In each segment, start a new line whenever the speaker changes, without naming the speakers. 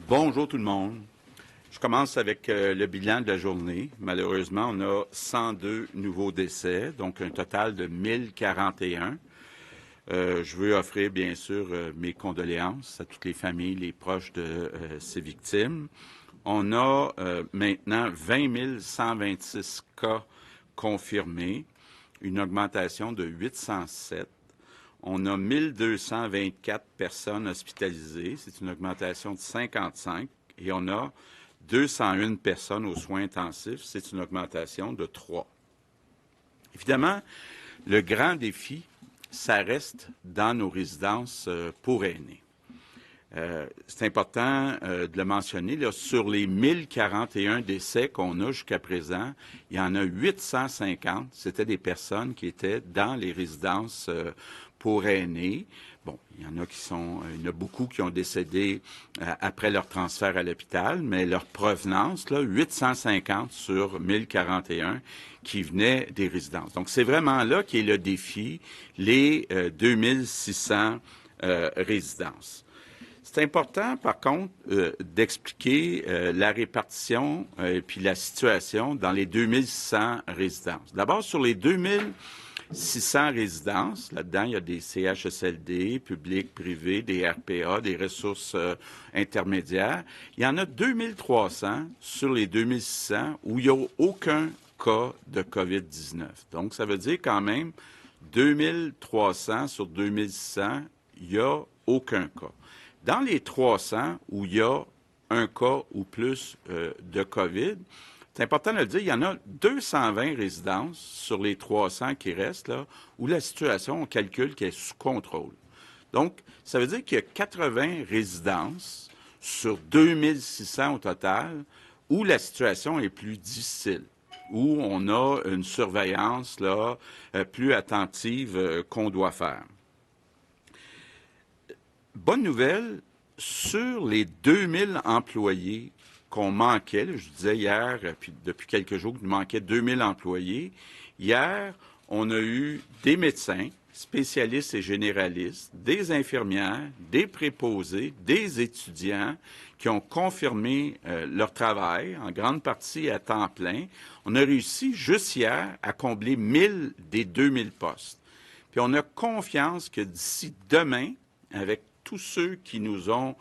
Bonjour tout le monde. Je commence avec le bilan de la journée. Malheureusement, on a 102 nouveaux décès, donc un total de 1041. Je veux offrir, bien sûr, mes condoléances à toutes les familles, les proches de ces victimes. On a maintenant 20 126 cas confirmés, une augmentation de 807. On a 1224 personnes hospitalisées, c'est une augmentation de 55, et on a 201 personnes aux soins intensifs, c'est une augmentation de 3. Évidemment, le grand défi, ça reste dans nos résidences pour aînés. C'est important de le mentionner, là, sur les 1041 décès qu'on a jusqu'à présent, il y en a 850, c'était des personnes qui étaient dans les résidences pour aînés. Bon, il y en a beaucoup qui ont décédé après leur transfert à l'hôpital, mais leur provenance, là, 850 sur 1041 qui venaient des résidences. Donc, c'est vraiment là qu'est le défi, les 2600 résidences. C'est important, par contre, d'expliquer la répartition et puis la situation dans les 2600 résidences. D'abord, sur les 2600 résidences, là-dedans, il y a des CHSLD, publics, privés, des RPA, des ressources intermédiaires. Il y en a 2300 sur les 2600 où il n'y a aucun cas de COVID-19. Donc, ça veut dire quand même 2300 sur 2600, il n'y a aucun cas. Dans les 300 où il y a un cas ou plus de COVID, c'est important de le dire, il y en a 220 résidences sur les 300 qui restent, là, où la situation, on calcule qu'elle est sous contrôle. Donc, ça veut dire qu'il y a 80 résidences sur 2600 au total où la situation est plus difficile, où on a une surveillance là, plus attentive qu'on doit faire. Bonne nouvelle, sur les 2000 employés qu'on manquait, là, je disais hier, puis depuis quelques jours qu'il manquait 2000 employés, hier, on a eu des médecins, spécialistes et généralistes, des infirmières, des préposés, des étudiants qui ont confirmé leur travail, en grande partie à temps plein. On a réussi juste hier à combler 1000 des 2000 postes. Puis on a confiance que d'ici demain, avec tous ceux qui nous ont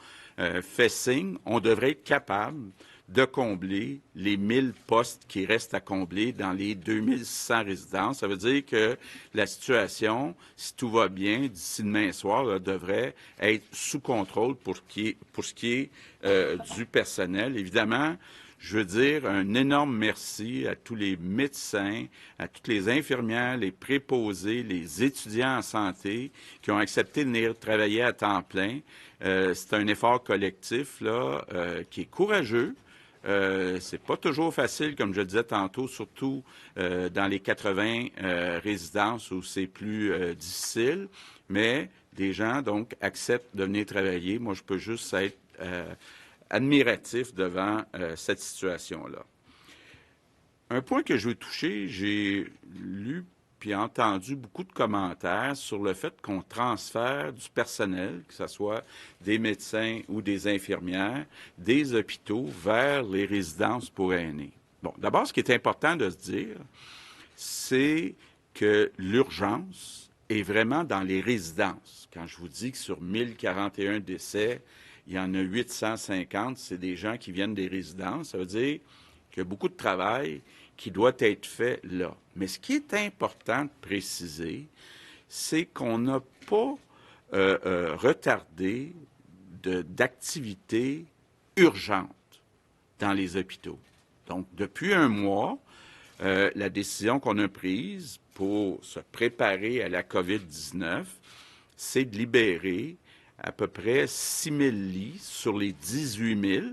fait signe, on devrait être capable de combler les 1000 postes qui restent à combler dans les 2600 résidences. Ça veut dire que la situation, si tout va bien, d'ici demain soir, là, devrait être sous contrôle pour ce qui est du personnel. Évidemment, je veux dire un énorme merci à tous les médecins, à toutes les infirmières, les préposés, les étudiants en santé qui ont accepté de venir travailler à temps plein. C'est un effort collectif là, qui est courageux. C'est pas toujours facile, comme je le disais tantôt, surtout dans les 80 résidences où c'est plus difficile, mais des gens donc acceptent de venir travailler. Moi, je peux juste être admiratif devant cette situation-là. Un point que je veux toucher, j'ai lu puis entendu beaucoup de commentaires sur le fait qu'on transfère du personnel, que ce soit des médecins ou des infirmières, des hôpitaux vers les résidences pour aînés. Bon, d'abord, ce qui est important de se dire, c'est que l'urgence est vraiment dans les résidences. Quand je vous dis que sur 1041 décès, il y en a 850, c'est des gens qui viennent des résidences. Ça veut dire qu'il y a beaucoup de travail qui doit être fait là. Mais ce qui est important de préciser, c'est qu'on n'a pas retardé d'activités urgentes dans les hôpitaux. Donc, depuis un mois, la décision qu'on a prise pour se préparer à la COVID-19, c'est de libérer à peu près 6 000 lits sur les 18 000.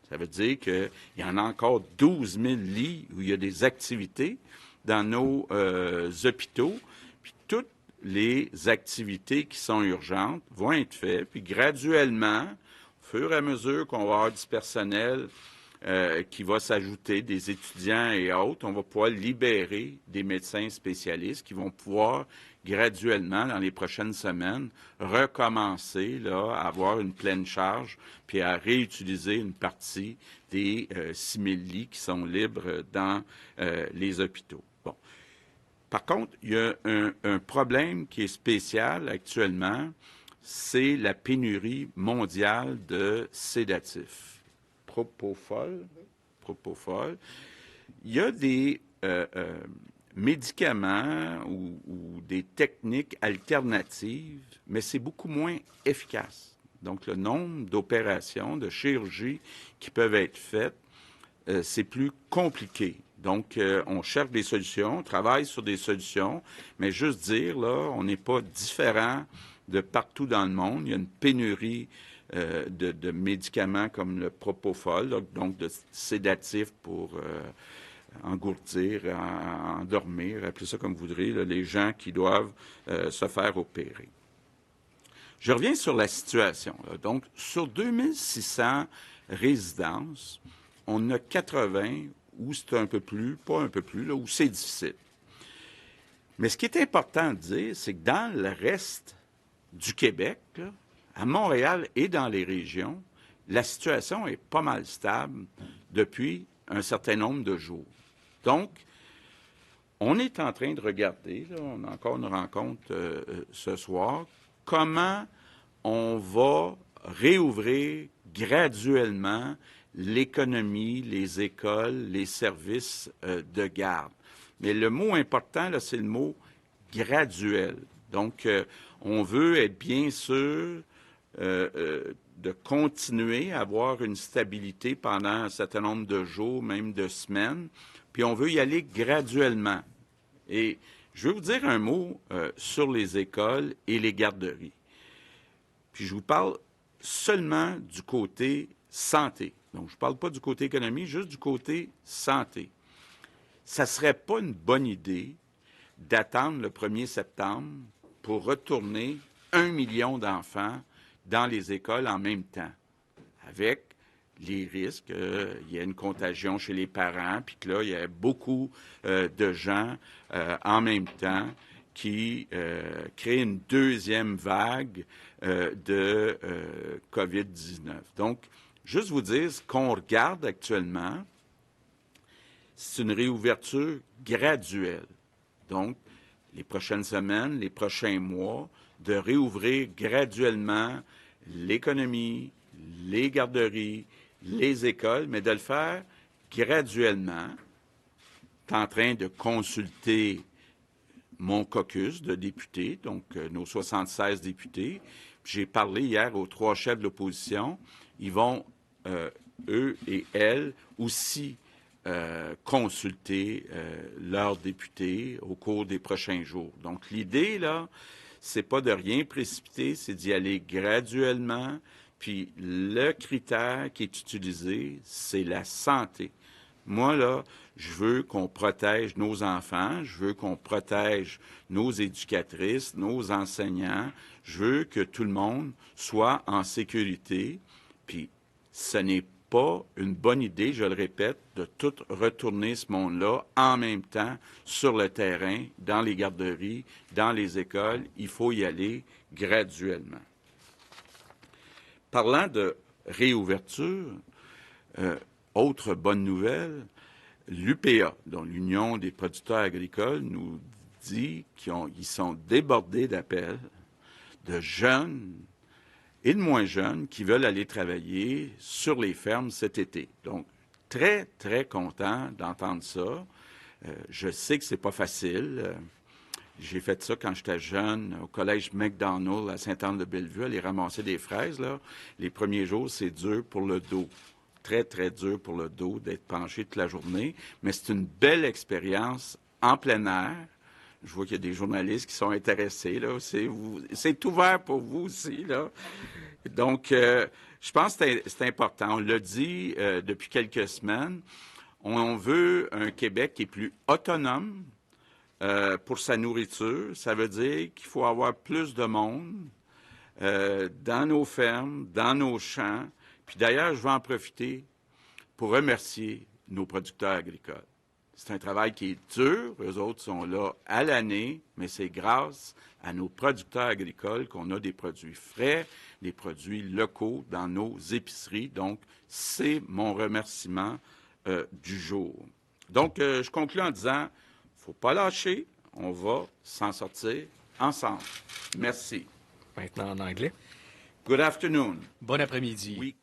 Ça veut dire qu'il y en a encore 12 000 lits où il y a des activités dans nos hôpitaux. Puis toutes les activités qui sont urgentes vont être faites. Puis graduellement, au fur et à mesure qu'on va avoir du personnel qui va s'ajouter, des étudiants et autres. On va pouvoir libérer des médecins spécialistes qui vont pouvoir graduellement, dans les prochaines semaines, recommencer là, à avoir une pleine charge puis à réutiliser une partie des 6 000 lits qui sont libres dans les hôpitaux. Bon. Par contre, il y a un problème qui est spécial actuellement, c'est la pénurie mondiale de sédatifs. Propofol. Il y a des médicaments ou des techniques alternatives, mais c'est beaucoup moins efficace. Donc, le nombre d'opérations, de chirurgies qui peuvent être faites, c'est plus compliqué. Donc, on cherche des solutions, on travaille sur des solutions, mais juste dire, là, on n'est pas différent de partout dans le monde. Il y a une pénurie de médicaments comme le propofol, donc de sédatifs pour engourdir, endormir, appelez ça comme vous voudrez, là, les gens qui doivent se faire opérer. Je reviens sur la situation. Là. Donc, sur 2600 résidences, on a 80 où c'est un peu plus, pas un peu plus, là, où c'est difficile. Mais ce qui est important de dire, c'est que dans le reste du Québec, là, à Montréal et dans les régions, la situation est pas mal stable depuis un certain nombre de jours. Donc, on est en train de regarder, là, on a encore une rencontre ce soir, comment on va réouvrir graduellement l'économie, les écoles, les services de garde. Mais le mot important, là, c'est le mot graduel. Donc, on veut être bien sûr de continuer à avoir une stabilité pendant un certain nombre de jours, même de semaines, puis on veut y aller graduellement. Et je veux vous dire un mot sur les écoles et les garderies. Puis je vous parle seulement du côté santé. Donc, je ne parle pas du côté économie, juste du côté santé. Ça ne serait pas une bonne idée d'attendre le 1er septembre pour retourner 1 million d'enfants dans les écoles en même temps, avec les risques qu'il y ait une contagion chez les parents, puis que là, il y a beaucoup de gens en même temps qui créent une deuxième vague de COVID-19. Donc, juste vous dire, ce qu'on regarde actuellement, c'est une réouverture graduelle. Donc, les prochaines semaines, les prochains mois, de réouvrir graduellement l'économie, les garderies, les écoles, mais de le faire graduellement. Je suis en train de consulter mon caucus de députés, donc nos 76 députés. J'ai parlé hier aux 3 chefs de l'opposition. Ils vont, eux et elles, aussi consulter leurs députés au cours des prochains jours. Donc, l'idée, là, c'est pas de rien précipiter, c'est d'y aller graduellement. Puis, le critère qui est utilisé, c'est la santé. Moi, là, je veux qu'on protège nos enfants, je veux qu'on protège nos éducatrices, nos enseignants, je veux que tout le monde soit en sécurité. Puis, ce n'est pas une bonne idée, je le répète, de tout retourner ce monde-là en même temps sur le terrain, dans les garderies, dans les écoles. Il faut y aller graduellement. Parlant de réouverture, autre bonne nouvelle, l'UPA, dont l'Union des producteurs agricoles, nous dit qu'ils sont débordés d'appels de jeunes et de moins jeunes qui veulent aller travailler sur les fermes cet été. Donc, très, très content d'entendre ça. Je sais que c'est pas facile. J'ai fait ça quand j'étais jeune au collège McDonald à Sainte-Anne-de-Bellevue, aller ramasser des fraises. Là. Les premiers jours, c'est dur pour le dos. Très, très dur pour le dos d'être penché toute la journée. Mais c'est une belle expérience en plein air. Je vois qu'il y a des journalistes qui sont intéressés. Là. C'est ouvert pour vous aussi. Là. Donc, je pense que c'est important. On l'a dit depuis quelques semaines. On veut un Québec qui est plus autonome pour sa nourriture. Ça veut dire qu'il faut avoir plus de monde dans nos fermes, dans nos champs. Puis d'ailleurs, je vais en profiter pour remercier nos producteurs agricoles. C'est un travail qui est dur. Eux autres sont là à l'année, mais c'est grâce à nos producteurs agricoles qu'on a des produits frais, des produits locaux dans nos épiceries. Donc, c'est mon remerciement du jour. Donc, je conclue en disant, il ne faut pas lâcher, on va s'en sortir ensemble. Merci.
Maintenant en anglais.
Good afternoon.
Bon après-midi.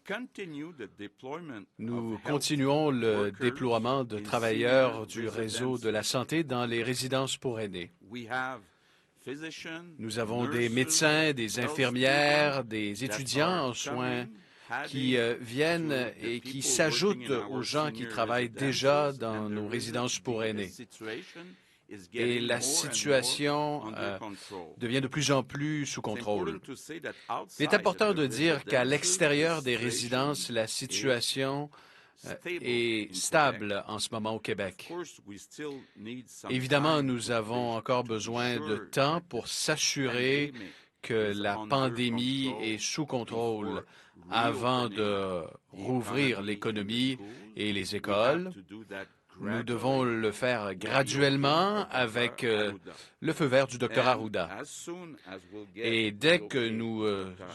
Nous continuons le déploiement de travailleurs du réseau de la santé dans les résidences pour aînés. Nous avons des médecins, des infirmières, des étudiants en soins qui viennent et qui s'ajoutent aux gens qui travaillent déjà dans nos résidences pour aînés. Et la situation devient de plus en plus sous contrôle. Il est important de dire qu'à l'extérieur des résidences, la situation est stable en ce moment au Québec. Évidemment, nous avons encore besoin de temps pour s'assurer que la pandémie est sous contrôle avant de rouvrir l'économie et les écoles. Nous devons le faire graduellement avec le feu vert du Dr Arruda. Et dès que nous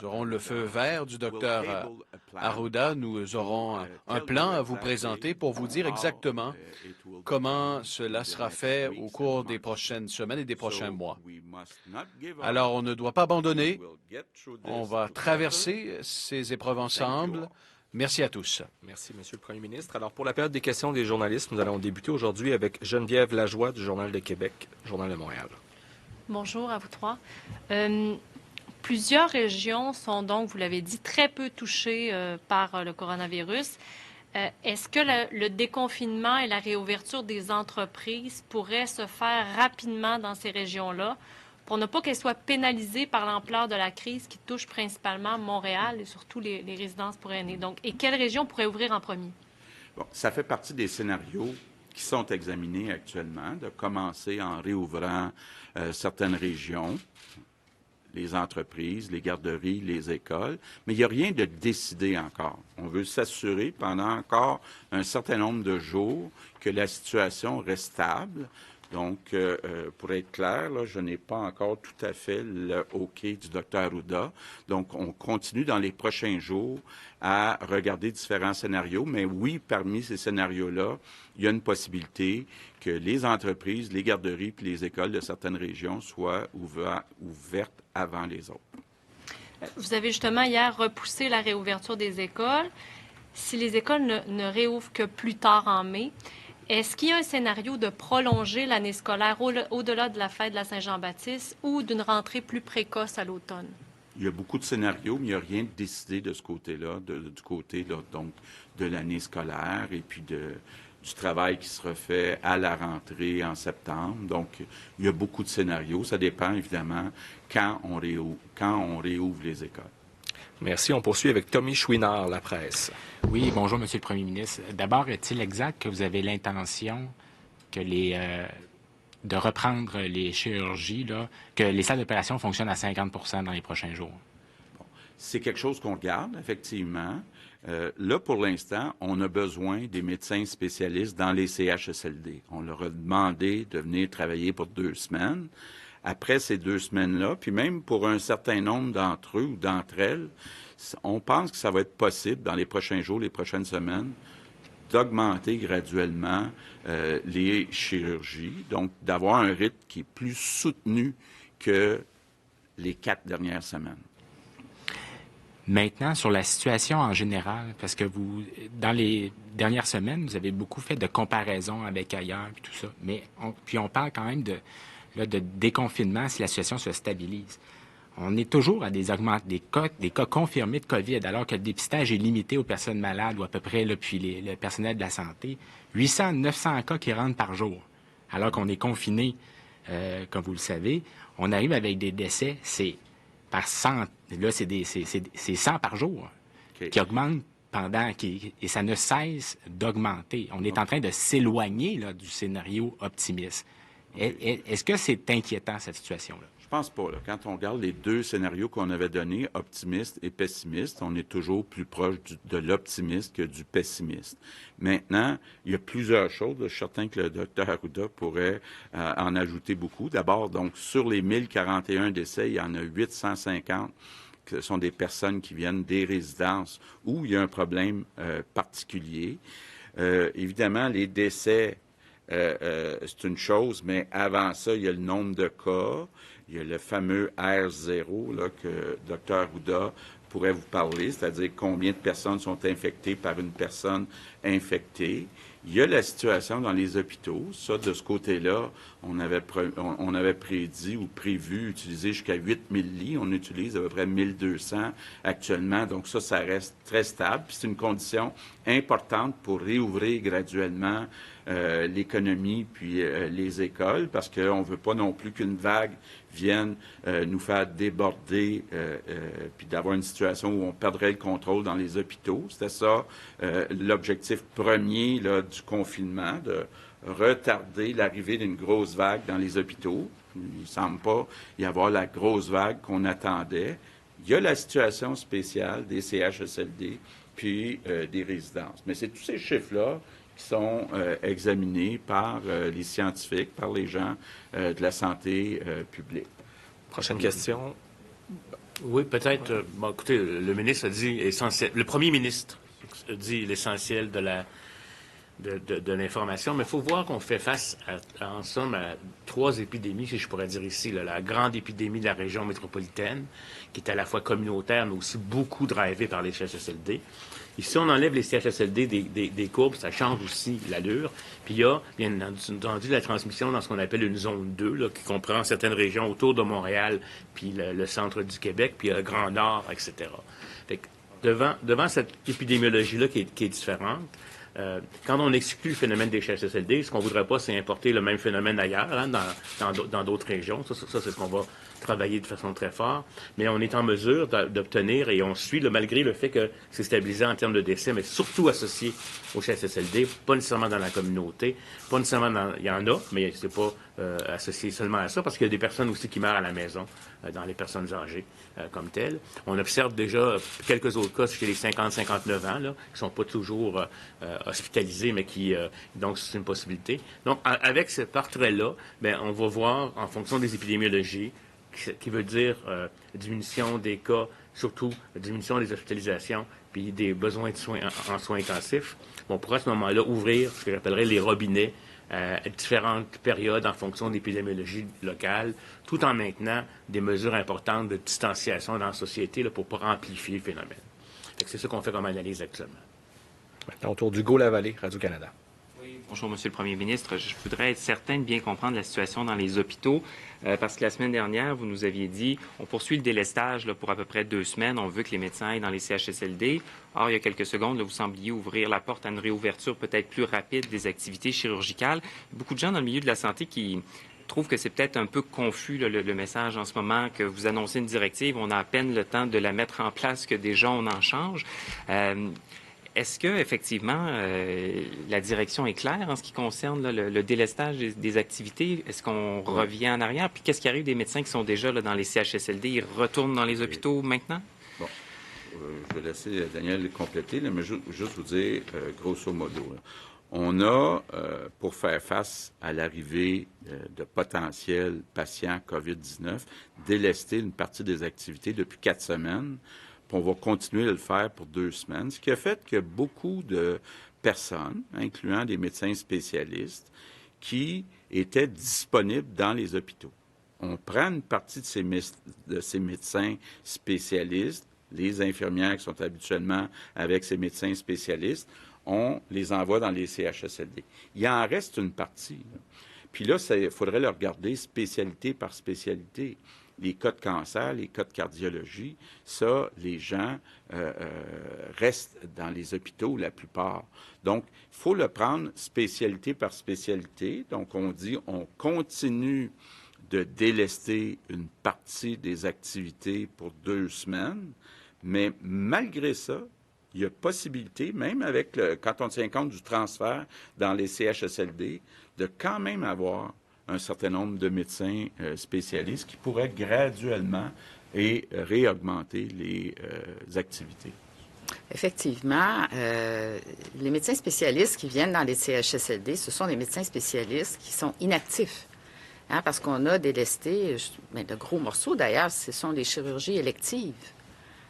aurons le feu vert du Dr Arruda, nous aurons un plan à vous présenter pour vous dire exactement comment cela sera fait au cours des prochaines semaines et des prochains mois. Alors, on ne doit pas abandonner. On va traverser ces épreuves ensemble. Merci à tous.
Merci, Monsieur le Premier ministre. Alors, pour la période des questions des journalistes, nous allons débuter aujourd'hui avec Geneviève Lajoie du Journal de Québec, Journal de Montréal.
Bonjour à vous trois. Plusieurs régions sont donc, vous l'avez dit, très peu touchées par le coronavirus. Est-ce que le déconfinement et la réouverture des entreprises pourraient se faire rapidement dans ces régions-là pour ne pas qu'elles soient pénalisées par l'ampleur de la crise qui touche principalement Montréal et surtout les résidences pour aînés? Donc, et quelle région pourrait ouvrir en premier?
Bon, ça fait partie des scénarios qui sont examinés actuellement, de commencer en réouvrant certaines régions, les entreprises, les garderies, les écoles, mais il n'y a rien de décidé encore. On veut s'assurer pendant encore un certain nombre de jours que la situation reste stable. Donc, pour être clair, là, je n'ai pas encore tout à fait le OK du Dr Arruda. Donc, on continue dans les prochains jours à regarder différents scénarios. Mais oui, parmi ces scénarios-là, il y a une possibilité que les entreprises, les garderies et les écoles de certaines régions soient ouvertes avant les autres.
Vous avez justement hier repoussé la réouverture des écoles. Si les écoles ne réouvrent que plus tard en mai, est-ce qu'il y a un scénario de prolonger l'année scolaire au-delà de la fête de la Saint-Jean-Baptiste ou d'une rentrée plus précoce à l'automne?
Il y a beaucoup de scénarios, mais il n'y a rien de décidé de ce côté-là, du côté là, donc, de l'année scolaire et puis du travail qui sera fait à la rentrée en septembre. Donc, il y a beaucoup de scénarios. Ça dépend, évidemment, quand on réouvre les écoles.
Merci. On poursuit avec Tommy Chouinard, La Presse.
Oui, bonjour, Monsieur le Premier ministre. D'abord, est-il exact que vous avez l'intention que de reprendre les chirurgies, là, que les salles d'opération fonctionnent à 50 % dans les prochains jours?
Bon, c'est quelque chose qu'on regarde, effectivement. Là, pour l'instant, on a besoin des médecins spécialistes dans les CHSLD. On leur a demandé de venir travailler pour 2 semaines. Après ces 2 semaines-là, puis même pour un certain nombre d'entre eux ou d'entre elles, on pense que ça va être possible dans les prochains jours, les prochaines semaines, d'augmenter graduellement les chirurgies, donc d'avoir un rythme qui est plus soutenu que les 4 dernières semaines.
Maintenant, sur la situation en général, parce que dans les dernières semaines, vous avez beaucoup fait de comparaisons avec ailleurs et tout ça, mais on parle quand même de déconfinement si la situation se stabilise. On est toujours à des cas confirmés de COVID, alors que le dépistage est limité aux personnes malades ou à peu près, là, puis le personnel de la santé. 800, 900 cas qui rentrent par jour, alors qu'on est confiné, comme vous le savez. On arrive avec des décès, c'est par 100, là, c'est 100 par jour, okay, qui augmentent et ça ne cesse d'augmenter. On est en train de s'éloigner là, du scénario optimiste. Okay. Est-ce que c'est inquiétant, cette situation-là?
Je pense pas. Là. Quand on regarde les deux scénarios qu'on avait donnés, optimiste et pessimiste, on est toujours plus proche de l'optimiste que du pessimiste. Maintenant, il y a plusieurs choses. Là, je suis certain que le Dr Arruda pourrait en ajouter beaucoup. D'abord, donc, sur les 1041 décès, il y en a 850 ce sont des personnes qui viennent des résidences où il y a un problème particulier. Évidemment, les décès, c'est une chose, mais avant ça, il y a le nombre de cas. Il y a le fameux R0 là, que Dr Arruda pourrait vous parler, c'est-à-dire combien de personnes sont infectées par une personne infectée. Il y a la situation dans les hôpitaux. Ça, de ce côté-là, on avait prédit ou prévu utiliser jusqu'à 8000 lits. On utilise à peu près 1200 actuellement. Donc ça reste très stable. Puis c'est une condition importante pour réouvrir graduellement l'économie puis les écoles, parce qu'on ne veut pas non plus qu'une vague vienne nous faire déborder puis d'avoir une situation où on perdrait le contrôle dans les hôpitaux. C'était ça l'objectif premier là, du confinement, de retarder l'arrivée d'une grosse vague dans les hôpitaux. Il ne semble pas y avoir la grosse vague qu'on attendait. Il y a la situation spéciale des CHSLD puis des résidences. Mais c'est tous ces chiffres-là qui sont examinés par les scientifiques, par les gens de la santé publique.
Prochaine question.
Oui, peut-être. Bon, écoutez, le ministre a dit essentiel. Le premier ministre a dit l'essentiel de l'information, mais il faut voir qu'on fait face, en somme, à 3 épidémies, si je pourrais dire ici. Là, la grande épidémie de la région métropolitaine, qui est à la fois communautaire, mais aussi beaucoup drivée par les CHSLD. Et si on enlève les CHSLD des courbes, ça change aussi l'allure. Puis il y a, bien entendu, la transmission dans ce qu'on appelle une zone 2, là, qui comprend certaines régions autour de Montréal, puis le centre du Québec, puis le Grand Nord, etc. Fait que devant cette épidémiologie-là qui est différente, quand on exclut le phénomène des CHSLD, ce qu'on ne voudrait pas, c'est importer le même phénomène ailleurs, hein, dans d'autres régions. Ça, c'est ce qu'on va travailler de façon très forte. Mais on est en mesure d'obtenir, et on suit, malgré le fait que c'est stabilisé en termes de décès, mais surtout associé au CHSLD, pas nécessairement dans la communauté, pas nécessairement il y en a, mais c'est pas associé seulement à ça, parce qu'il y a des personnes aussi qui meurent à la maison, dans les personnes âgées comme telles. On observe déjà quelques autres cas chez les 50-59 ans, là, qui ne sont pas toujours hospitalisés, mais qui, donc, c'est une possibilité. Donc, avec ce portrait-là, bien, on va voir, en fonction des épidémiologies, qui veut dire diminution des cas, surtout diminution des hospitalisations, puis des besoins de soins en soins intensifs. On pourra à ce moment-là ouvrir ce que j'appellerais les robinets à différentes périodes en fonction de l'épidémiologie locale, tout en maintenant des mesures importantes de distanciation dans la société là, pour ne pas amplifier le phénomène. C'est ça qu'on fait comme analyse actuellement.
Maintenant, autour d'Hugo Lavallée, Radio-Canada.
Bonjour, Monsieur le Premier ministre. Je voudrais être certain de bien comprendre la situation dans les hôpitaux, parce que la semaine dernière, vous nous aviez dit on poursuit le délestage là, pour à peu près 2 semaines. On veut que les médecins aillent dans les CHSLD. Or, il y a quelques secondes, là, vous sembliez ouvrir la porte à une réouverture peut-être plus rapide des activités chirurgicales. Beaucoup de gens dans le milieu de la santé qui trouvent que c'est peut-être un peu confus là, le message en ce moment, que vous annoncez une directive, on a à peine le temps de la mettre en place que déjà on en change. Est-ce que effectivement la direction est claire en ce qui concerne là, le délestage des activités? Est-ce qu'on revient en arrière? Puis qu'est-ce qui arrive des médecins qui sont déjà là, dans les CHSLD? Ils retournent dans les hôpitaux maintenant? Bon,
je vais laisser Daniel compléter, là, mais juste vous dire, grosso modo, là, on a, pour faire face à l'arrivée de potentiels patients COVID-19, délesté une partie des activités depuis 4 semaines. On va continuer de le faire pour 2 semaines, ce qui a fait que beaucoup de personnes, incluant des médecins spécialistes, qui étaient disponibles dans les hôpitaux. On prend une partie de ces médecins spécialistes, les infirmières qui sont habituellement avec ces médecins spécialistes, on les envoie dans les CHSLD. Il en reste une partie. Là. Puis là, il faudrait le regarder spécialité par spécialité. Les cas de cancer, les cas de cardiologie, ça, les gens restent dans les hôpitaux, la plupart. Donc, il faut le prendre spécialité par spécialité. Donc, on dit, on continue de délester une partie des activités pour 2 semaines, mais malgré ça, il y a possibilité, même avec quand on tient compte du transfert dans les CHSLD, de quand même avoir un certain nombre de médecins spécialistes qui pourraient graduellement et réaugmenter les activités.
Effectivement, les médecins spécialistes qui viennent dans les CHSLD, ce sont des médecins spécialistes qui sont inactifs. Hein, parce qu'on a délesté, mais de gros morceaux d'ailleurs, ce sont les chirurgies électives,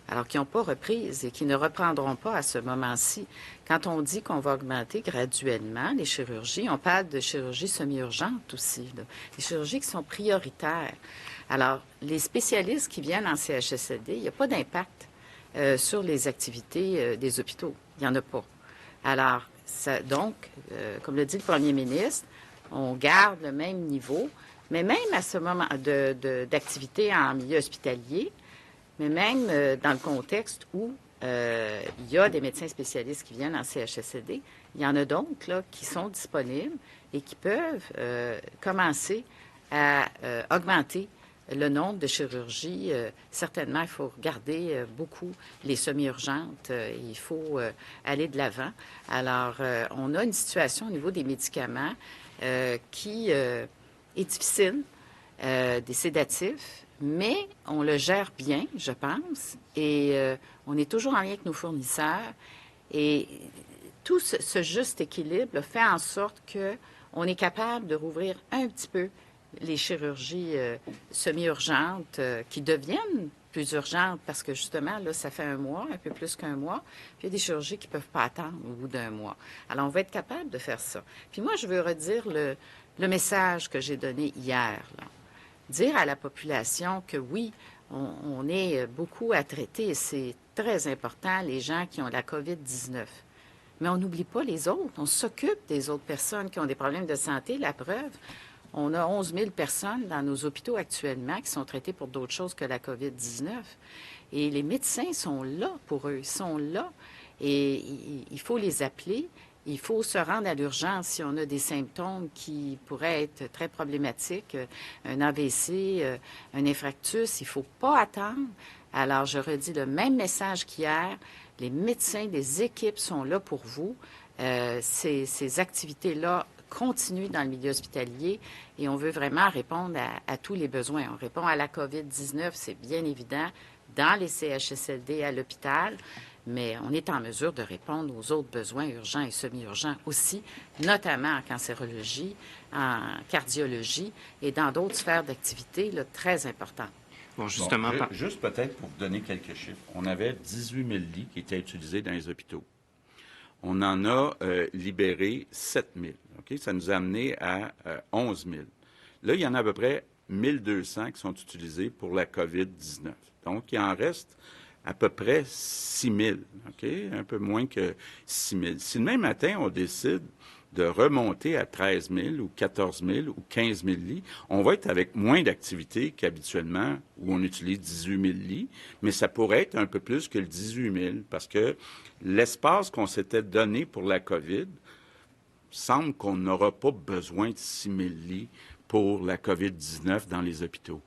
alors qui n'ont pas reprise et qui ne reprendront pas à ce moment-ci. Quand on dit qu'on va augmenter graduellement les chirurgies, on parle de chirurgies semi-urgentes aussi, là, des chirurgies qui sont prioritaires. Alors, les spécialistes qui viennent en CHSLD, il n'y a pas d'impact sur les activités des hôpitaux. Il n'y en a pas. Alors, donc, comme le dit le premier ministre, on garde le même niveau, mais même à ce moment d'activité en milieu hospitalier, mais même dans le contexte où il y a des médecins spécialistes qui viennent en CHSLD, il y en a donc là qui sont disponibles et qui peuvent commencer à augmenter le nombre de chirurgies. Certainement, il faut regarder beaucoup les semi-urgentes. Il faut aller de l'avant. Alors, on a une situation au niveau des médicaments qui est difficile, des sédatifs, mais on le gère bien, je pense, et on est toujours en lien avec nos fournisseurs. Et tout ce juste équilibre fait en sorte qu'on est capable de rouvrir un petit peu les chirurgies semi-urgentes qui deviennent plus urgentes parce que, justement, là, ça fait un mois, un peu plus qu'un mois, puis il y a des chirurgies qui ne peuvent pas attendre au bout d'un mois. Alors, on va être capable de faire ça. Puis moi, je veux redire le message que j'ai donné hier, là. Dire à la population que oui, on est beaucoup à traiter, et c'est très important, les gens qui ont la COVID-19. Mais on n'oublie pas les autres. On s'occupe des autres personnes qui ont des problèmes de santé. La preuve, on a 11 000 personnes dans nos hôpitaux actuellement qui sont traitées pour d'autres choses que la COVID-19. Et les médecins sont là pour eux. Ils sont là. Et il faut les appeler. Il faut se rendre à l'urgence si on a des symptômes qui pourraient être très problématiques, un AVC, un infarctus. Il ne faut pas attendre. Alors, je redis le même message qu'hier. Les médecins, les équipes sont là pour vous. Ces activités-là continuent dans le milieu hospitalier et on veut vraiment répondre à tous les besoins. On répond à la COVID-19, c'est bien évident, dans les CHSLD à l'hôpital, mais on est en mesure de répondre aux autres besoins urgents et semi-urgents aussi, notamment en cancérologie, en cardiologie et dans d'autres sphères d'activité là, très importantes.
Bon, justement,
juste peut-être pour vous donner quelques chiffres, on avait 18 000 lits qui étaient utilisés dans les hôpitaux. On en a libéré 7 000. Okay? Ça nous a amené à 11 000. Là, il y en a à peu près 1 200 qui sont utilisés pour la COVID-19. Donc, il en reste à peu près 6 000. Okay? Un peu moins que 6 000. Si demain matin, on décide de remonter à 13 000 ou 14 000 ou 15 000 lits, on va être avec moins d'activités qu'habituellement où on utilise 18 000 lits, mais ça pourrait être un peu plus que le 18 000 parce que l'espace qu'on s'était donné pour la COVID semble qu'on n'aura pas besoin de 6 000 lits pour la COVID-19 dans les hôpitaux.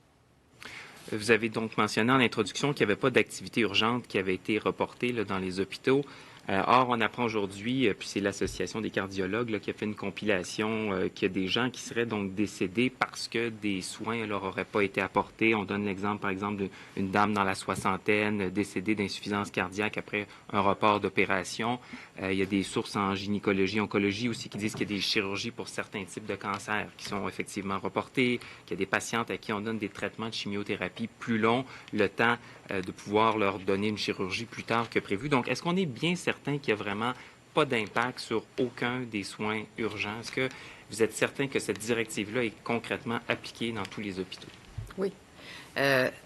Vous avez donc mentionné en introduction qu'il n'y avait pas d'activité urgente qui avait été reportée là, dans les hôpitaux. Or, on apprend aujourd'hui, puis c'est l'Association des cardiologues là, qui a fait une compilation, qu'il y a des gens qui seraient donc décédés parce que des soins leur auraient pas été apportés. On donne l'exemple, par exemple, d'une dame dans la soixantaine décédée d'insuffisance cardiaque après un report d'opération. Il y a des sources en gynécologie, oncologie aussi qui disent qu'il y a des chirurgies pour certains types de cancers qui sont effectivement reportées, qu'il y a des patientes à qui on donne des traitements de chimiothérapie plus longs, le temps de pouvoir leur donner une chirurgie plus tard que prévu. Donc, est-ce qu'on est bien certain qu'il n'y a vraiment pas d'impact sur aucun des soins urgents? Est-ce que vous êtes certain que cette directive-là est concrètement appliquée dans tous les hôpitaux?
Oui.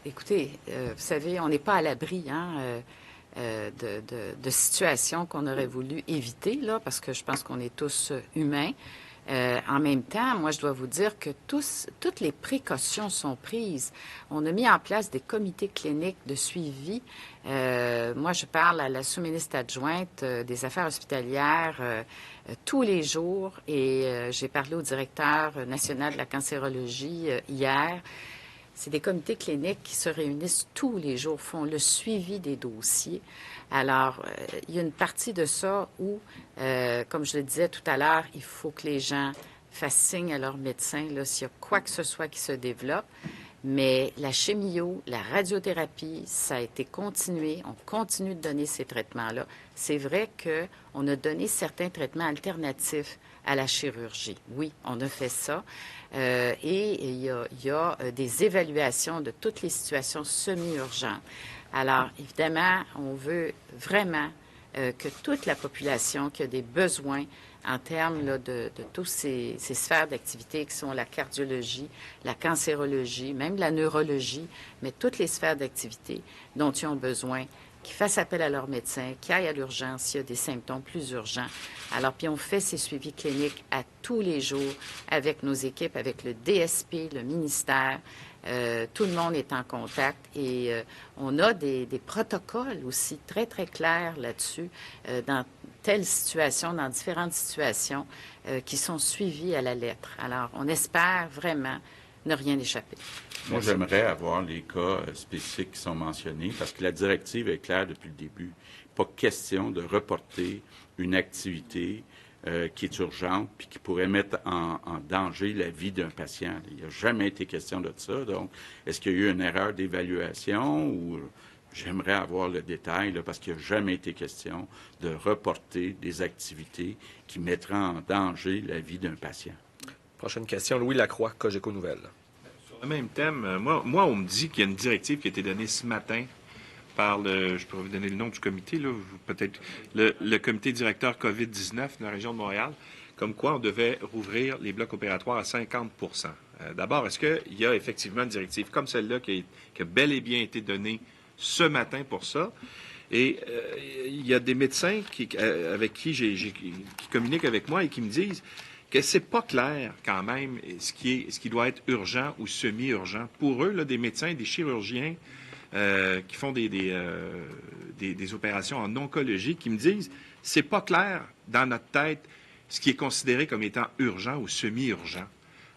Écoutez, vous savez, on n'est pas à l'abri de situations qu'on aurait voulu éviter, là, parce que je pense qu'on est tous humains. En même temps, moi, je dois vous dire que toutes les précautions sont prises. On a mis en place des comités cliniques de suivi. Moi, je parle à la sous-ministre adjointe des Affaires hospitalières tous les jours et j'ai parlé au directeur national de la cancérologie hier. C'est des comités cliniques qui se réunissent tous les jours, font le suivi des dossiers. Alors, il y a une partie de ça où, comme je le disais tout à l'heure, il faut que les gens fassent signe à leur médecin là, s'il y a quoi que ce soit qui se développe. Mais la chimio, la radiothérapie, ça a été continué. On continue de donner ces traitements-là. C'est vrai qu'on a donné certains traitements alternatifs à la chirurgie. Oui, on a fait ça. Et il y a des évaluations de toutes les situations semi-urgentes. Alors, évidemment, on veut vraiment que toute la population qui a des besoins en termes là, de toutes ces sphères d'activité qui sont la cardiologie, la cancérologie, même la neurologie, mais toutes les sphères d'activité dont ils ont besoin, qui fassent appel à leur médecin, qui aillent à l'urgence s'il y a des symptômes plus urgents. Alors, puis on fait ces suivis cliniques à tous les jours avec nos équipes, avec le DSP, le ministère. Tout le monde est en contact et on a des protocoles aussi très, très clairs là-dessus dans telle situation, dans différentes situations qui sont suivies à la lettre. Alors, on espère vraiment ne rien échapper.
Moi, j'aimerais avoir les cas spécifiques qui sont mentionnés parce que la directive est claire depuis le début. Pas question de reporter une activité qui est urgente puis qui pourrait mettre en danger la vie d'un patient. Il n'y a jamais été question de ça. Donc, est-ce qu'il y a eu une erreur d'évaluation ou j'aimerais avoir le détail là, parce qu'il n'y a jamais été question de reporter des activités qui mettraient en danger la vie d'un patient.
Prochaine question, Louis Lacroix, Cogeco Nouvelles.
Sur le même thème, moi, on me dit qu'il y a une directive qui a été donnée ce matin par je pourrais vous donner le nom du comité, là, peut-être le comité directeur COVID-19 de la région de Montréal, comme quoi on devait rouvrir les blocs opératoires à 50 D'abord, est-ce qu'il y a effectivement une directive comme celle-là qui a bel et bien été donnée ce matin pour ça? Et il y a des médecins avec qui communiquent avec moi et qui me disent que c'est pas clair quand même ce qui doit être urgent ou semi-urgent. Pour eux, là, des médecins, des chirurgiens qui font des opérations en oncologie, qui me disent c'est pas clair dans notre tête ce qui est considéré comme étant urgent ou semi-urgent.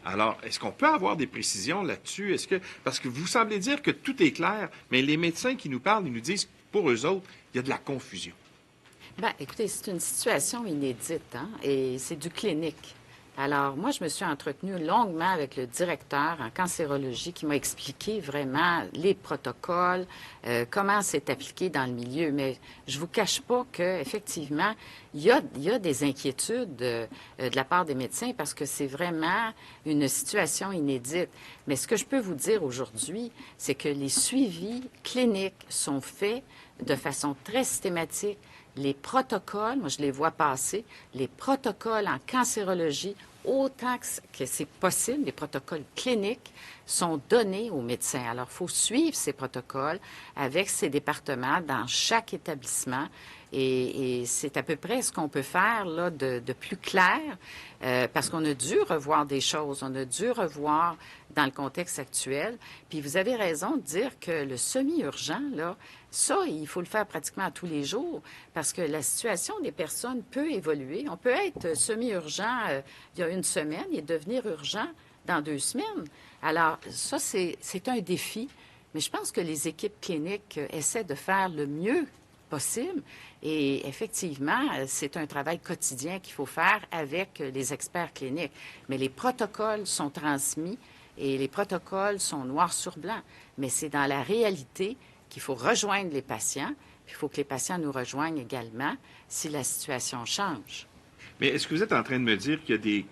Alors, est-ce qu'on peut avoir des précisions là-dessus? Parce que vous semblez dire que tout est clair, mais les médecins qui nous parlent, ils nous disent que pour eux autres, il y a de la confusion.
Bien, écoutez, c'est une situation inédite, hein, et c'est du clinique. Alors, moi, je me suis entretenue longuement avec le directeur en cancérologie qui m'a expliqué vraiment les protocoles, comment c'est appliqué dans le milieu. Mais je vous cache pas qu'effectivement, il y a des inquiétudes de la part des médecins parce que c'est vraiment une situation inédite. Mais ce que je peux vous dire aujourd'hui, c'est que les suivis cliniques sont faits de façon très systématique. Les protocoles, moi je les vois passer, les protocoles en cancérologie, autant que c'est possible, les protocoles cliniques sont donnés aux médecins. Alors, il faut suivre ces protocoles avec ces départements dans chaque établissement. Et c'est à peu près ce qu'on peut faire là, de plus clair, parce qu'on a dû revoir des choses, on a dû revoir dans le contexte actuel. Puis vous avez raison de dire que le semi-urgent, là, ça, il faut le faire pratiquement à tous les jours, parce que la situation des personnes peut évoluer. On peut être semi-urgent il y a une semaine et devenir urgent dans 2 semaines. Alors, ça, c'est un défi, mais je pense que les équipes cliniques essaient de faire le mieux possible. Et effectivement, c'est un travail quotidien qu'il faut faire avec les experts cliniques. Mais les protocoles sont transmis et les protocoles sont noir sur blanc. Mais c'est dans la réalité qu'il faut rejoindre les patients. Puis il faut que les patients nous rejoignent également si la situation change.
Mais est-ce que vous êtes en train de me dire qu'il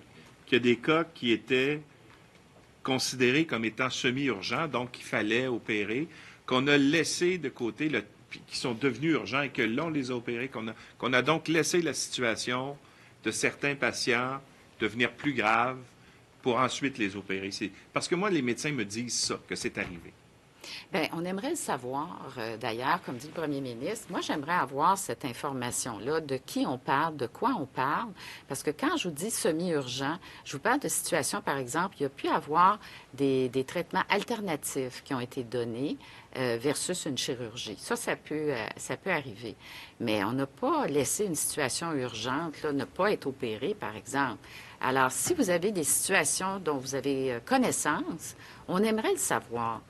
y a des cas qui étaient considérés comme étant semi-urgents, donc qu'il fallait opérer, qu'on a laissé de côté, qui sont devenus urgents et que là, on les a opérés, qu'on a donc laissé la situation de certains patients devenir plus grave pour ensuite les opérer? Parce que moi, les médecins me disent ça, que c'est arrivé.
Bien, on aimerait le savoir, d'ailleurs, comme dit le premier ministre. Moi, j'aimerais avoir cette information-là, de qui on parle, de quoi on parle, parce que quand je vous dis semi-urgent, je vous parle de situations, par exemple, il y a pu avoir des traitements alternatifs qui ont été donnés versus une chirurgie. Ça peut arriver. Mais on n'a pas laissé une situation urgente, là, ne pas être opéré, par exemple. Alors, si vous avez des situations dont vous avez connaissance, on aimerait le savoir.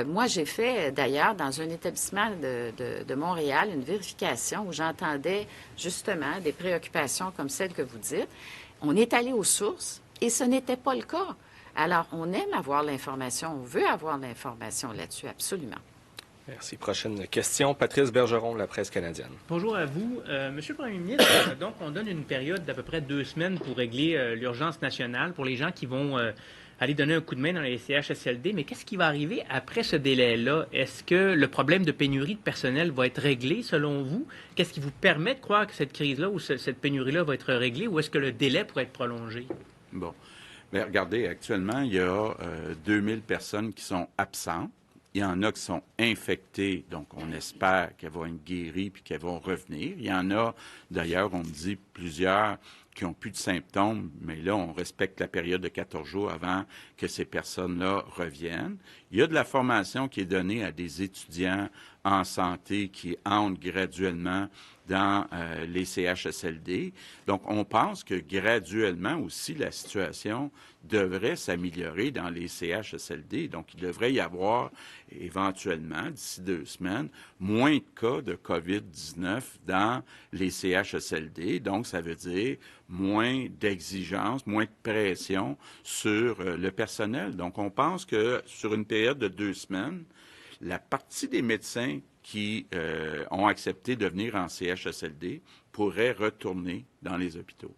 Moi, j'ai fait, d'ailleurs, dans un établissement de Montréal, une vérification où j'entendais justement des préoccupations comme celles que vous dites. On est allé aux sources, Et ce n'était pas le cas. Alors, on aime avoir l'information, on veut avoir l'information là-dessus, absolument.
Merci. Prochaine question. Patrice Bergeron, La Presse canadienne.
Bonjour à vous. Monsieur le Premier ministre, donc on donne une période d'à peu près 2 semaines pour régler l'urgence nationale pour les gens qui vont aller donner un coup de main dans les CHSLD. Mais qu'est-ce qui va arriver après ce délai-là? Est-ce que le problème de pénurie de personnel va être réglé selon vous? Qu'est-ce qui vous permet de croire que cette crise-là ou cette pénurie-là va être réglée ou est-ce que le délai pourrait être prolongé?
Bon. Mais regardez, actuellement, il y a 2000 personnes qui sont absentes. Il y en a qui sont infectées, donc on espère qu'elles vont être guéries puis qu'elles vont revenir. Il y en a, d'ailleurs, on me dit plusieurs qui n'ont plus de symptômes, mais là, on respecte la période de 14 jours avant que ces personnes-là reviennent. Il y a de la formation qui est donnée à des étudiants en santé qui entrent graduellement dans les CHSLD. Donc, on pense que graduellement aussi, la situation devrait s'améliorer dans les CHSLD. Donc, il devrait y avoir éventuellement, d'ici 2 semaines, moins de cas de COVID-19 dans les CHSLD. Donc, ça veut dire moins d'exigences, moins de pression sur le personnel. Donc, on pense que sur une période de 2 semaines, la partie des médecins qui ont accepté de venir en CHSLD pourraient retourner dans les hôpitaux.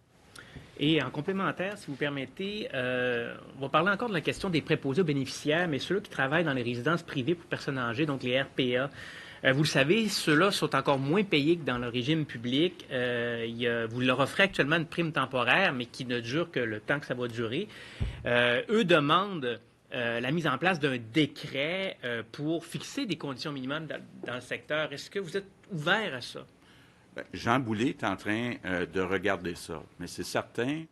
Et en complémentaire, si vous permettez, on va parler encore de la question des préposés aux bénéficiaires, mais ceux-là qui travaillent dans les résidences privées pour personnes âgées, donc les RPA. Vous le savez, ceux-là sont encore moins payés que dans le régime public. Vous leur offrez actuellement une prime temporaire, mais qui ne dure que le temps que ça va durer. Eux demandent la mise en place d'un décret pour fixer des conditions minimales dans le secteur. Est-ce que vous êtes ouvert à ça?
Bien, Jean Boulet est en train de regarder ça. Mais c'est certain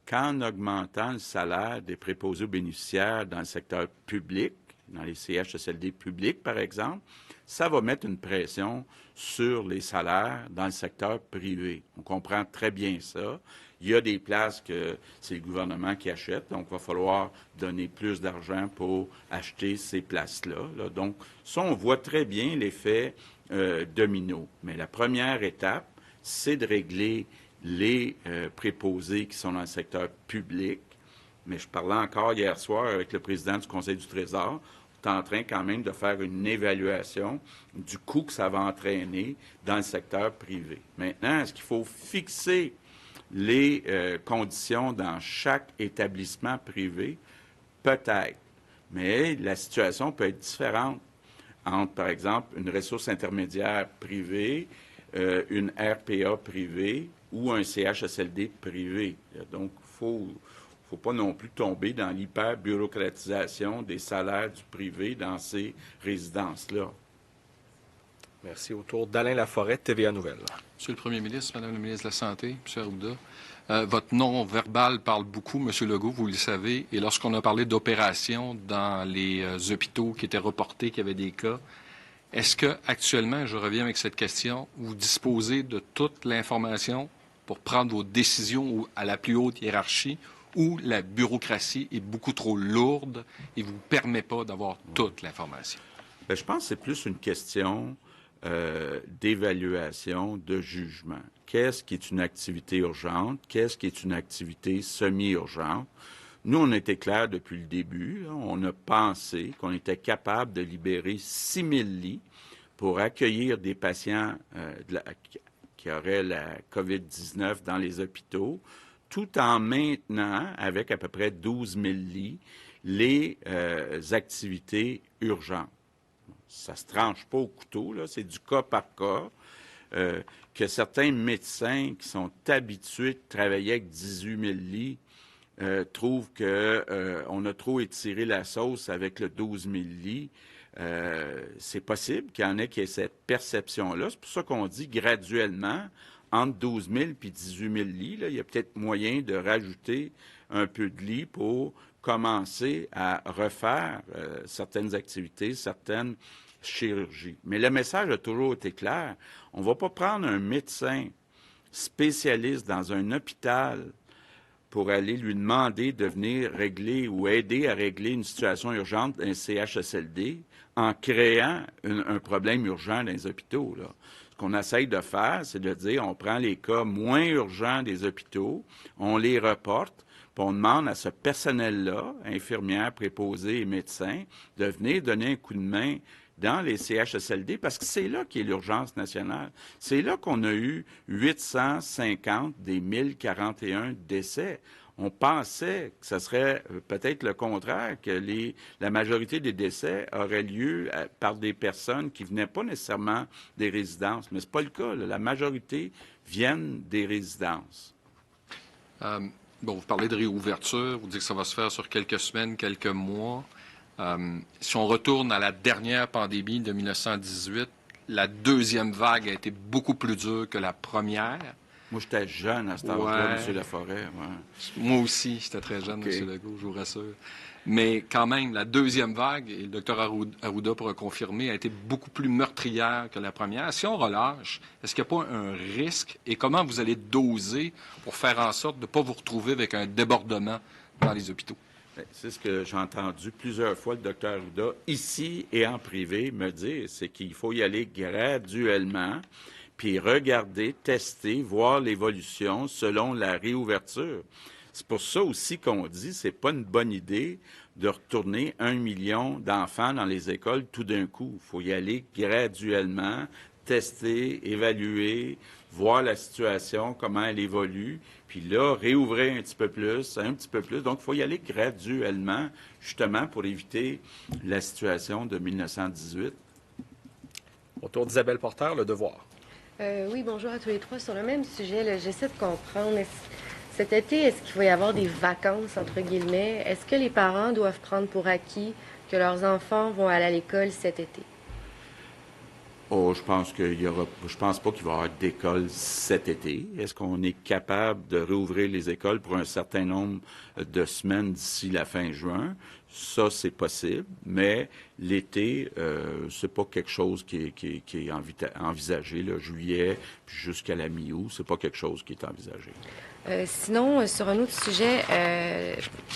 qu'en augmentant le salaire des préposés aux bénéficiaires dans le secteur public, dans les CHSLD publics, par exemple, ça va mettre une pression sur les salaires dans le secteur privé. On comprend très bien ça. Il y a des places que c'est le gouvernement qui achète, donc il va falloir donner plus d'argent pour acheter ces places-là. Là. Donc, ça, on voit très bien l'effet domino. Mais la première étape, c'est de régler les préposés qui sont dans le secteur public. Mais je parlais encore hier soir avec le président du Conseil du Trésor. On est en train quand même de faire une évaluation du coût que ça va entraîner dans le secteur privé. Maintenant, est-ce qu'il faut fixer les conditions dans chaque établissement privé? Peut-être. Mais la situation peut être différente entre, par exemple, une ressource intermédiaire privée, une RPA privée ou un CHSLD privé. Donc, il ne faut pas non plus tomber dans l'hyper-bureaucratisation des salaires du privé dans ces résidences-là.
Merci. Autour d'Alain Laforêt, TVA Nouvelles.
Monsieur le Premier ministre, Madame la ministre de la Santé, M. Arruda, votre nom verbal parle beaucoup, M. Legault, vous le savez. Et lorsqu'on a parlé d'opérations dans les hôpitaux qui étaient reportés, qu'il y avait des cas, est-ce que actuellement, je reviens avec cette question, vous disposez de toute l'information pour prendre vos décisions à la plus haute hiérarchie où la bureaucratie est beaucoup trop lourde et ne vous permet pas d'avoir toute l'information?
Bien, je pense que c'est plus une question d'évaluation, de jugement. Qu'est-ce qui est une activité urgente? Qu'est-ce qui est une activité semi-urgente? Nous, on était clairs depuis le début. Hein, on a pensé qu'on était capable de libérer 6 000 lits pour accueillir des patients qui auraient la COVID-19 dans les hôpitaux, tout en maintenant, avec à peu près 12 000 lits, les activités urgentes. Ça ne se tranche pas au couteau, là, c'est du cas par cas. Que certains médecins qui sont habitués de travailler avec 18 000 lits trouvent qu'on a trop étiré la sauce avec le 12 000 lits. C'est possible qu'il y en ait qui aient cette perception-là. C'est pour ça qu'on dit graduellement, entre 12 000 et 18 000 lits, là, il y a peut-être moyen de rajouter un peu de lits pour commencer à refaire certaines activités, certaines chirurgies. Mais le message a toujours été clair. On ne va pas prendre un médecin spécialiste dans un hôpital pour aller lui demander de venir régler ou aider à régler une situation urgente d'un CHSLD en créant un problème urgent dans les hôpitaux, là. Ce qu'on essaye de faire, c'est de dire on prend les cas moins urgents des hôpitaux, on les reporte Puis on demande à ce personnel-là, infirmières, préposés et médecins, de venir donner un coup de main dans les CHSLD, parce que c'est là qu'est l'urgence nationale. C'est là qu'on a eu 850 des 1041 décès. On pensait que ce serait peut-être le contraire, que la majorité des décès auraient lieu par des personnes qui venaient pas nécessairement des résidences. Mais c'est pas le cas, là. La majorité viennent des résidences.
Bon, vous parlez de réouverture, vous dites que ça va se faire sur quelques semaines, quelques mois. Si on retourne à la dernière pandémie de 1918, la deuxième vague a été beaucoup plus dure que la première.
Moi, j'étais jeune à cet âge-là, M. Laforêt. Ouais.
Moi aussi, j'étais très jeune, M. Legault, je vous rassure. Mais quand même, la deuxième vague, et le docteur Arruda pourra confirmer, a été beaucoup plus meurtrière que la première. Si on relâche, est-ce qu'il n'y a pas un risque? Et comment vous allez doser pour faire en sorte de ne pas vous retrouver avec un débordement dans les hôpitaux?
C'est ce que j'ai entendu plusieurs fois le docteur Arruda, ici et en privé, me dire, c'est qu'il faut y aller graduellement, puis regarder, tester, voir l'évolution selon la réouverture. C'est pour ça aussi qu'on dit, c'est pas une bonne idée de retourner 1 million d'enfants dans les écoles tout d'un coup. Il faut y aller graduellement, tester, évaluer, voir la situation, comment elle évolue, puis là, réouvrir un petit peu plus. Donc, il faut y aller graduellement, justement, pour éviter la situation de 1918.
Au tour d'Isabelle Porter, Le Devoir.
Oui, bonjour à tous les trois. Sur le même sujet, j'essaie de comprendre. Cet été, est-ce qu'il va y avoir des vacances, entre guillemets? Est-ce que les parents doivent prendre pour acquis que leurs enfants vont aller à l'école cet été?
Oh, je pense pas qu'il va y avoir d'école cet été. Est-ce qu'on est capable de réouvrir les écoles pour un certain nombre de semaines d'ici la fin juin? Ça, c'est possible, mais l'été, c'est pas quelque chose qui est envisagé, là, juillet, puis jusqu'à la mi-août, c'est pas quelque chose qui est envisagé.
Sinon, sur un autre sujet,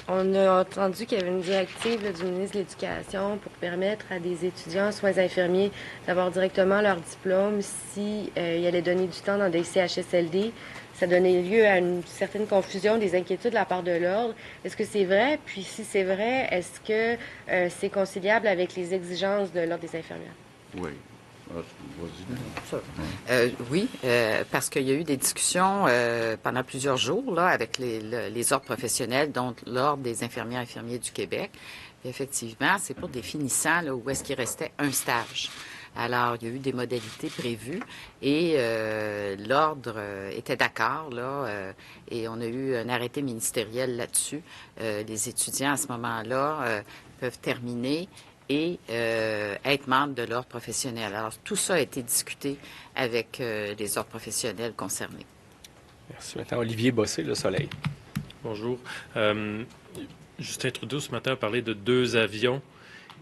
on a entendu qu'il y avait une directive là, du ministre de l'Éducation pour permettre à des étudiants en soins infirmiers d'avoir directement leur diplôme s'ils allaient donner du temps dans des CHSLD. Ça donnait lieu à une certaine confusion, des inquiétudes de la part de l'Ordre. Est-ce que c'est vrai? Puis si c'est vrai, est-ce que c'est conciliable avec les exigences de l'Ordre des infirmières?
Oui.
Oui, parce qu'il y a eu des discussions pendant plusieurs jours là, avec les ordres professionnels, dont l'Ordre des infirmières et infirmiers du Québec. Et effectivement, c'est pour des finissants là, où est-ce qu'il restait un stage. Alors, il y a eu des modalités prévues et l'Ordre était d'accord, là, et on a eu un arrêté ministériel là-dessus. Les étudiants, à ce moment-là, peuvent terminer et être membres de l'ordre professionnel. Alors, tout ça a été discuté avec les ordres professionnels concernés.
Merci. Maintenant, Olivier Bossé, Le Soleil.
Bonjour. Justin Trudeau, ce matin, a parlé de 2 avions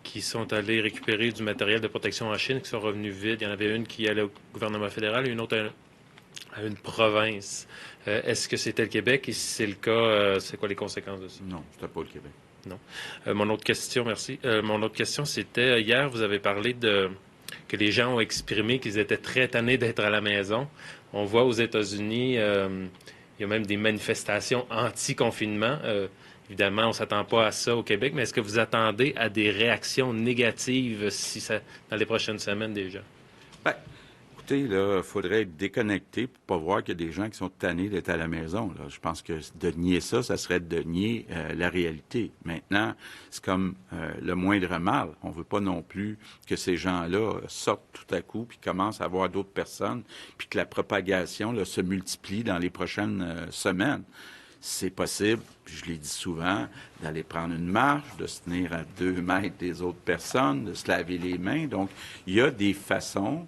qui sont allés récupérer du matériel de protection en Chine, qui sont revenus vides. Il y en avait une qui allait au gouvernement fédéral et une autre à une province. Est-ce que c'était le Québec? Et si c'est le cas, c'est quoi les conséquences de ça?
Non, c'était pas le Québec.
Non. Mon autre question, merci. Mon autre question, c'était, hier, vous avez parlé que les gens ont exprimé qu'ils étaient très tannés d'être à la maison. On voit aux États-Unis, il y a même des manifestations anti-confinement. Évidemment, on ne s'attend pas à ça au Québec, mais est-ce que vous attendez à des réactions négatives dans les prochaines semaines déjà?
Bien, écoutez, il faudrait être déconnecté pour pas voir qu'il y a des gens qui sont tannés d'être à la maison. Là. Je pense que de nier ça serait de nier la réalité. Maintenant, c'est comme le moindre mal. On veut pas non plus que ces gens-là sortent tout à coup puis commencent à voir d'autres personnes puis que la propagation là, se multiplie dans les prochaines semaines. C'est possible, puis je l'ai dit souvent, d'aller prendre une marche, de se tenir à 2 mètres des autres personnes, de se laver les mains. Donc, il y a des façons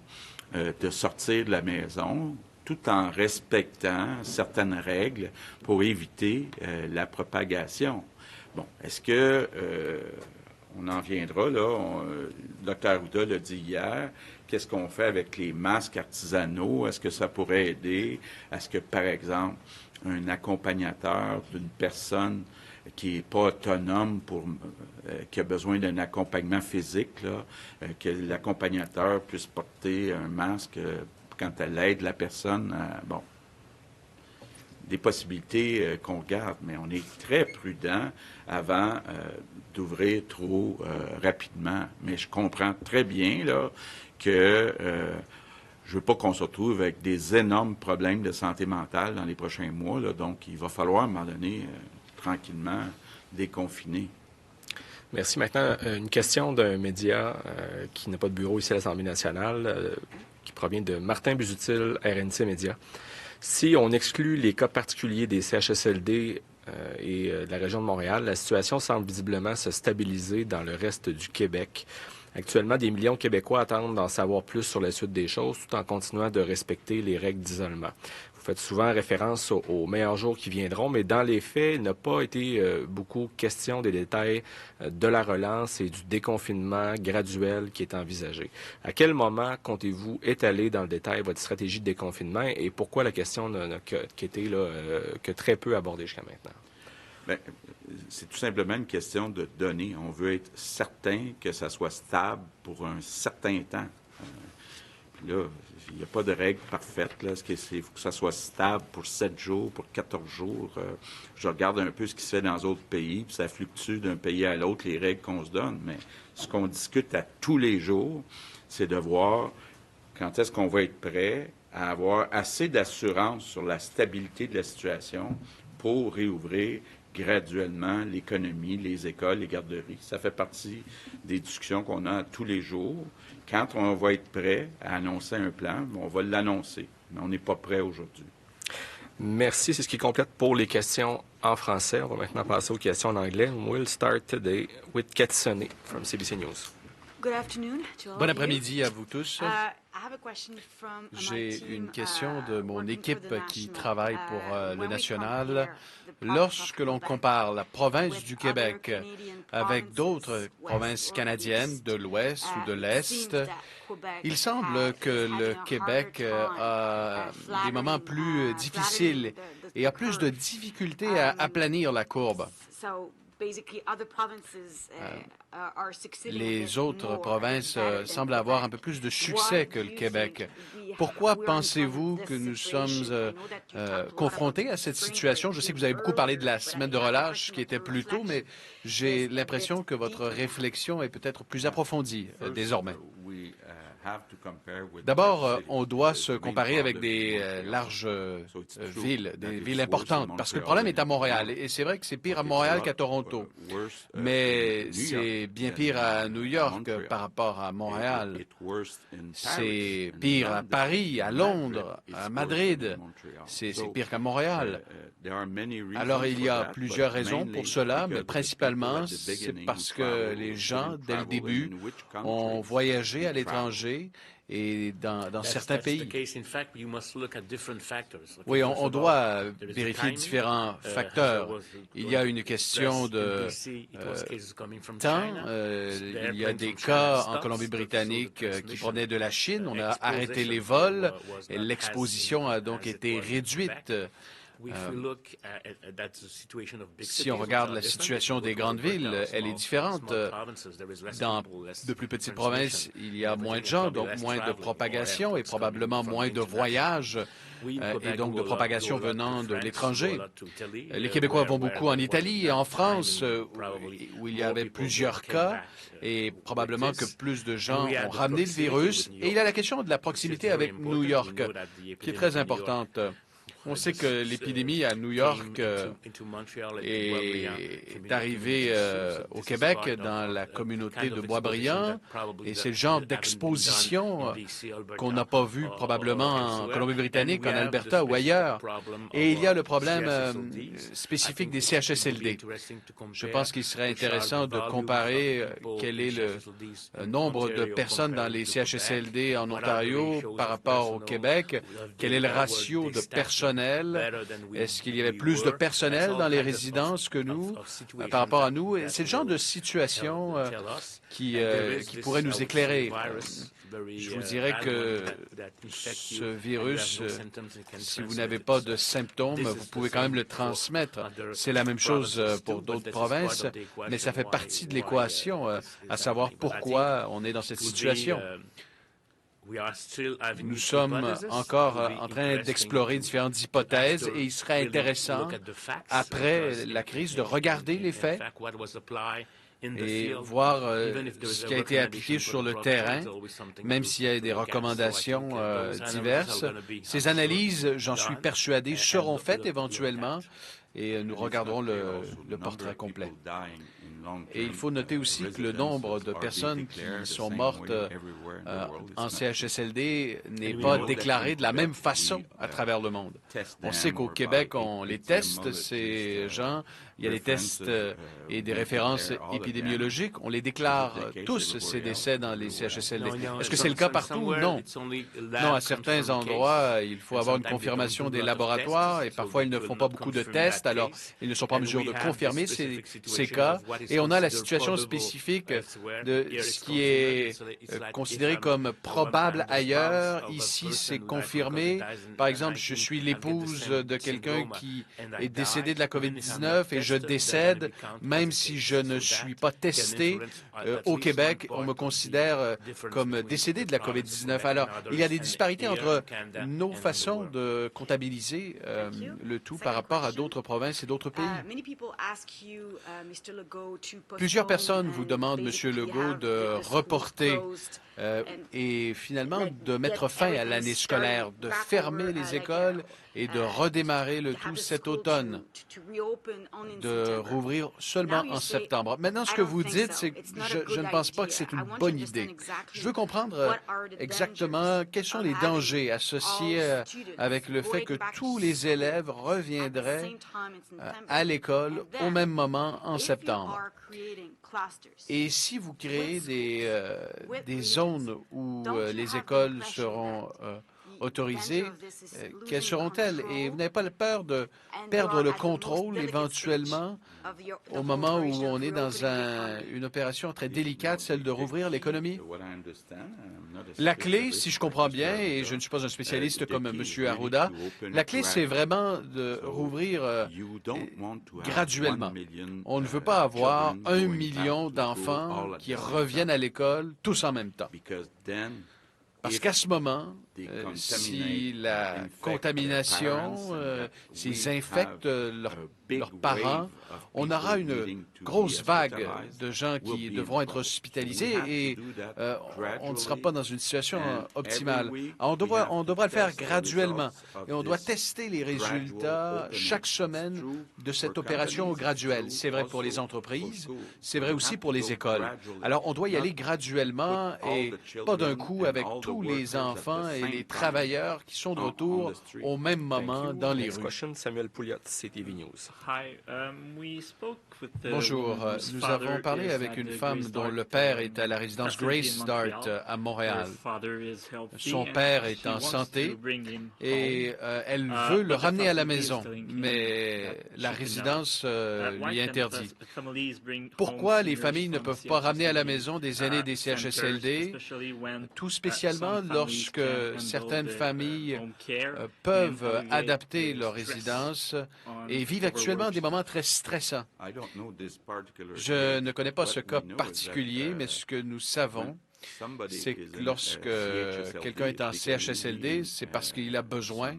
de sortir de la maison tout en respectant certaines règles pour éviter la propagation. Bon, est-ce que on en viendra, là, le Dr. Arruda l'a dit hier, qu'est-ce qu'on fait avec les masques artisanaux? Est-ce que ça pourrait aider? Est-ce que, par exemple, un accompagnateur d'une personne qui n'est pas autonome, qui a besoin d'un accompagnement physique, là, que l'accompagnateur puisse porter un masque quand elle aide la personne. Bon. des possibilités qu'on regarde, mais on est très prudent avant d'ouvrir trop rapidement. Mais je comprends très bien là, que je veux pas qu'on se retrouve avec des énormes problèmes de santé mentale dans les prochains mois. Là, donc, il va falloir, à un moment donné, tranquillement, déconfiner.
Merci. Maintenant, une question d'un média qui n'a pas de bureau ici à l'Assemblée nationale, qui provient de Martin Busutil, RNC Média. Si on exclut les cas particuliers des CHSLD et de la région de Montréal, la situation semble visiblement se stabiliser dans le reste du Québec. Actuellement, des millions de Québécois attendent d'en savoir plus sur la suite des choses tout en continuant de respecter les règles d'isolement. Vous faites souvent référence aux meilleurs jours qui viendront, mais dans les faits, il n'a pas été beaucoup question des détails de la relance et du déconfinement graduel qui est envisagé. À quel moment comptez-vous étaler dans le détail votre stratégie de déconfinement et pourquoi la question n'a qu'été que très peu abordée jusqu'à maintenant?
Bien, c'est tout simplement une question de données. On veut être certain que ça soit stable pour un certain temps. Puis là, il n'y a pas de règle parfaite. Là. Il faut que ça soit stable pour 7 jours, pour 14 jours. Je regarde un peu ce qui se fait dans les autres pays, puis ça fluctue d'un pays à l'autre, les règles qu'on se donne. Mais ce qu'on discute à tous les jours, c'est de voir quand est-ce qu'on va être prêt à avoir assez d'assurance sur la stabilité de la situation pour réouvrir graduellement l'économie, les écoles, les garderies. Ça fait partie des discussions qu'on a tous les jours. Quand on va être prêt à annoncer un plan, on va l'annoncer, mais on n'est pas prêt aujourd'hui.
Merci. C'est ce qui complète pour les questions en français. On va maintenant passer aux questions en anglais. We'll start today with Katsuni from CBC News.
Good afternoon to all of
Bon
you.
après-midi à vous tous.
I have a question from my
J'ai
team,
une question de mon
working
équipe
for the
qui
national.
travaille pour le
When we
national.
compare the
Lorsque
province
l'on
of Quebec
compare la province
with
du
other
Québec
Canadian
avec
provinces,
d'autres
west
provinces
or
canadiennes
east,
de l'Ouest ou de
it
l'Est,
seems that Quebec
il semble
is
que
having
le
a
Québec
harder time,
a des moments plus
flattening
difficiles et a plus de
curve.
difficultés à aplanir la courbe.
So basically, other provinces are succeeding a bit
Les autres
more and
provinces
better than
semblent avoir un peu
Quebec.
plus de succès que le Québec. Pourquoi pensez-vous que nous sommes confrontés à cette situation? Je sais que vous avez beaucoup parlé de la semaine de relâche qui était plus tôt, mais j'ai l'impression que votre réflexion est peut-être plus approfondie désormais. D'abord, on doit se comparer avec des larges villes, des villes importantes, parce que le problème est à Montréal. Et c'est vrai que c'est pire à Montréal qu'à Toronto. Mais c'est bien pire à New York par rapport à Montréal. C'est pire à Paris, à Londres, à Madrid. C'est pire qu'à Montréal. Alors, il y a plusieurs raisons pour cela, mais principalement, c'est parce que les gens, dès le début, ont voyagé à l'étranger et dans certains pays. Oui, on doit vérifier différents facteurs. Il y a une question de temps. Il y a des cas en Colombie-Britannique qui provenaient de la Chine. On a arrêté les vols et l'exposition a donc été réduite. Si on regarde la situation des grandes villes, elle est différente. Dans de plus petites provinces, il y a moins de gens, donc moins de propagation et probablement moins de voyages et donc de propagation venant de l'étranger. Les Québécois vont beaucoup en Italie et en France, où il y avait plusieurs cas, et probablement que plus de gens ont ramené le virus. Et il y a la question de la proximité avec New York, qui est très importante. On sait que l'épidémie à New York est arrivée au Québec, dans la communauté de Boisbriand, et c'est le genre d'exposition qu'on n'a pas vu probablement en Colombie-Britannique, en Alberta ou ailleurs. Et il y a le problème spécifique des CHSLD. Je pense qu'il serait intéressant de comparer quel est le nombre de personnes dans les CHSLD en Ontario par rapport au Québec, quel est le ratio de personnel. Est-ce qu'il y avait plus de personnel dans les résidences que nous par rapport à nous? C'est le genre de situation qui pourrait nous éclairer. Je vous dirais que ce virus, si vous n'avez pas de symptômes, vous pouvez quand même le transmettre. C'est la même chose pour d'autres provinces, mais ça fait partie de l'équation, à savoir pourquoi on est dans cette situation. Nous sommes encore en train d'explorer différentes hypothèses et il serait intéressant, après la crise, de regarder les faits et voir ce qui a été appliqué sur le terrain, même s'il y a des recommandations diverses. Ces analyses, j'en suis persuadé, seront faites éventuellement et nous regarderons le portrait complet. Et il faut noter aussi que le nombre de personnes qui sont mortes en CHSLD n'est pas déclaré de la même façon à travers le monde. On sait qu'au Québec, on les teste, ces gens. Il y a des tests et des références épidémiologiques. On les déclare tous, ces décès dans les CHSLD. Est-ce que c'est le cas partout? Non. Non, à certains endroits, il faut avoir une confirmation des laboratoires et parfois, ils ne font pas beaucoup de tests, alors ils ne sont pas en mesure de confirmer ces cas. Et on a la situation spécifique de ce qui est considéré comme probable ailleurs. Ici, c'est confirmé. Par exemple, je suis l'épouse de quelqu'un qui est décédé de la COVID-19 et je décède, même si je ne suis pas testé. Au Québec, on me considère comme décédé de la COVID-19. Alors, il y a des disparités entre nos façons de comptabiliser le tout par rapport à d'autres provinces et d'autres pays. Plusieurs personnes vous demandent, M. Legault, de reporter et finalement de mettre fin à l'année scolaire, de fermer les écoles et de redémarrer le tout cet automne, de rouvrir seulement en septembre. Maintenant, ce que vous dites, c'est que je ne pense pas que c'est une bonne idée. Je veux comprendre exactement quels sont les dangers associés avec le fait que tous les élèves reviendraient à l'école au même moment en septembre. Et si vous créez des zones où les écoles seront autorisées, quelles seront-elles? Et vous n'avez pas peur de perdre le contrôle éventuellement au moment où on est dans une opération très délicate, celle de rouvrir l'économie? La clé, si je comprends bien, et je ne suis pas un spécialiste comme M. Arruda, la clé, c'est vraiment de rouvrir graduellement. On ne veut pas avoir 1 million d'enfants qui reviennent à l'école tous en même temps. Parce qu'à ce moment, si la contamination, s'ils infectent leurs parents, on aura une grosse vague de gens qui devront être hospitalisés et on ne sera pas dans une situation optimale. On devra le faire graduellement et on doit tester les résultats chaque semaine de cette opération graduelle. C'est vrai pour les entreprises, c'est vrai aussi pour les écoles. Alors, on doit y aller graduellement et pas d'un coup avec tous les enfants et les travailleurs qui sont de retour au même moment dans les rues.
Samuel Pouliot, CTV News.
Bonjour. Nous avons parlé avec une femme dont le père est à la résidence Grace Dart à Montréal. Son père est en santé et elle veut le ramener à la maison, mais la résidence lui interdit. Pourquoi les familles ne peuvent pas ramener à la maison des aînés des CHSLD, tout spécialement lorsque certaines familles peuvent adapter leur résidence et vivent actuellement des moments très stressants. Je ne connais pas ce cas particulier, mais ce que nous savons, c'est que lorsque quelqu'un est en CHSLD, c'est parce qu'il a besoin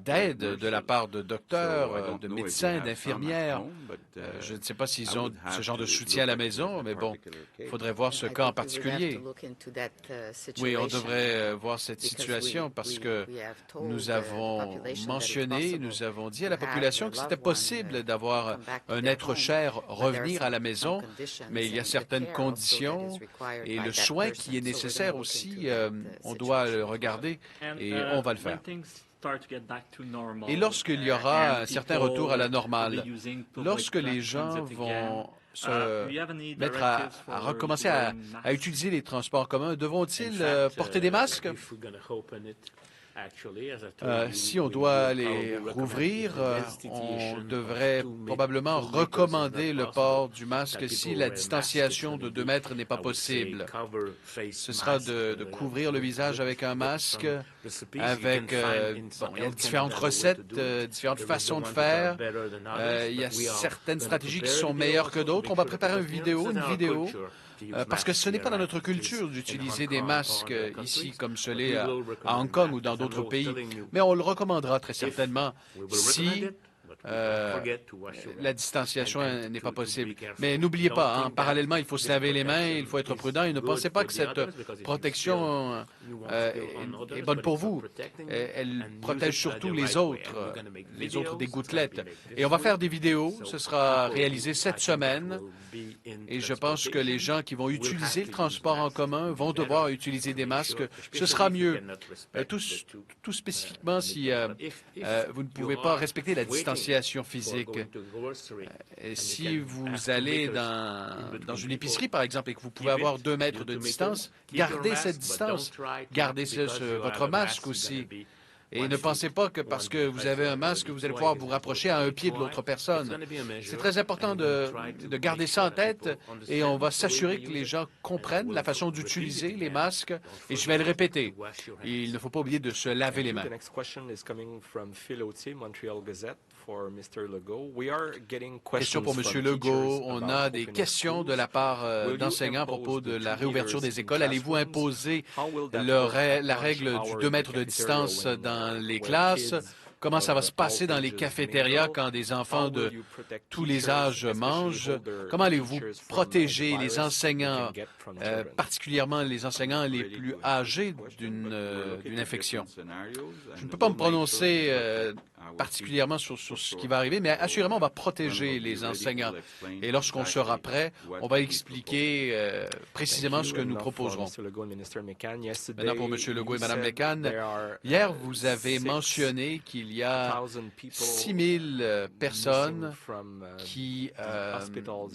d'aide de la part de docteurs, de médecins, d'infirmières. Je ne sais pas s'ils ont ce genre de soutien à la maison, mais bon, il faudrait voir ce cas en particulier. Oui, on devrait voir cette situation parce que nous avons mentionné, nous avons dit à la population que c'était possible d'avoir un être cher revenir à la maison, mais il y a certaines conditions et le soin qui est nécessaire aussi, on doit le regarder et on va le faire. Et lorsqu'il y aura un certain retour à la normale, lorsque les gens vont se mettre à recommencer à utiliser les transports communs, devront-ils porter des masques? Si on doit les rouvrir, on devrait probablement recommander le port du masque si la distanciation de 2 mètres n'est pas possible. Ce sera de couvrir le visage avec un masque, avec il y a différentes recettes, différentes façons de faire. Il y a certaines stratégies qui sont meilleures que d'autres. On va préparer une vidéo parce que ce n'est pas dans notre culture d'utiliser des masques ici comme ce l'est à Hong Kong ou dans d'autres pays, mais on le recommandera très certainement si la distanciation n'est pas possible. Mais n'oubliez pas, parallèlement, il faut se laver les mains, il faut être prudent et ne pensez pas que cette protection est bonne pour vous. Elle protège surtout les autres des gouttelettes. Et on va faire des vidéos, ce sera réalisé cette semaine. Et je pense que les gens qui vont utiliser le transport en commun vont devoir utiliser des masques. Ce sera mieux. Tout spécifiquement si vous ne pouvez pas respecter la distanciation physique. Si vous allez dans une épicerie, par exemple, et que vous pouvez avoir 2 mètres de distance, gardez cette distance. Gardez votre masque aussi. Et ne pensez pas que parce que vous avez un masque, vous allez pouvoir vous rapprocher à un pied de l'autre personne. C'est très important de garder ça en tête et on va s'assurer que les gens comprennent la façon d'utiliser les masques. Et je vais le répéter, il ne faut pas oublier de se laver les mains. Question pour M. Legault. On a des questions de la part d'enseignants à propos de la réouverture des écoles. Allez-vous imposer la règle du 2 mètres de distance dans les classes? Comment ça va se passer dans les cafétérias quand des enfants de tous les âges mangent? Comment allez-vous protéger les enseignants, particulièrement les enseignants les plus âgés d'une infection? Je ne peux pas me prononcer particulièrement sur ce qui va arriver, mais assurément, on va protéger les enseignants. Et lorsqu'on sera prêt, on va expliquer précisément ce que nous proposerons. Maintenant, pour M. Legault et Mme McCann, hier, vous avez mentionné qu'il y a 6 000 personnes qui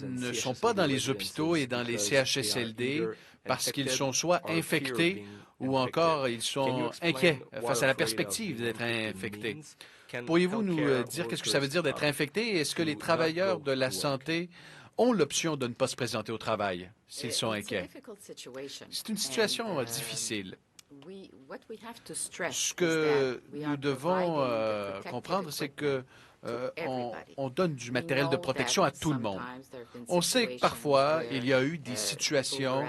ne sont pas dans les hôpitaux et dans les CHSLD parce qu'ils sont soit infectés ou encore ils sont inquiets face à la perspective d'être infectés. Pourriez-vous nous dire qu'est-ce que ça veut dire d'être infecté? Est-ce que les travailleurs de la santé ont l'option de ne pas se présenter au travail s'ils sont inquiets? C'est une situation difficile. Ce que nous devons comprendre, c'est que on donne du matériel de protection à tout le monde. On sait que parfois, il y a eu des situations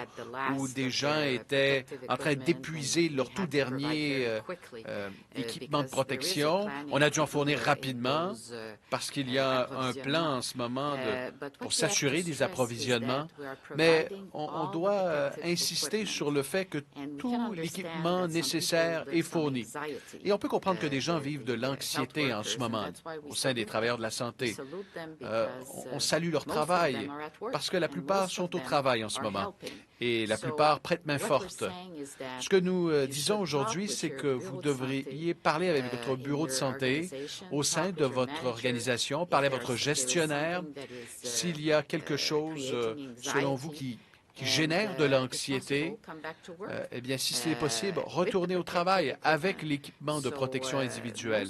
où des gens étaient en train d'épuiser leur tout dernier équipement de protection. On a dû en fournir rapidement parce qu'il y a un plan en ce moment pour s'assurer des approvisionnements. Mais on doit insister sur le fait que tout l'équipement nécessaire est fourni. Et on peut comprendre que des gens vivent de l'anxiété en ce moment au sein des travailleurs de la santé. On salue leur travail parce que la plupart sont au travail en ce moment et la plupart prêtent main forte. Ce que nous disons aujourd'hui, c'est que vous devriez parler avec votre bureau de santé au sein de votre organisation, parler à votre gestionnaire s'il y a quelque chose, selon vous, qui génère de l'anxiété, eh bien, si c'est possible, retournez au travail avec l'équipement de protection individuelle.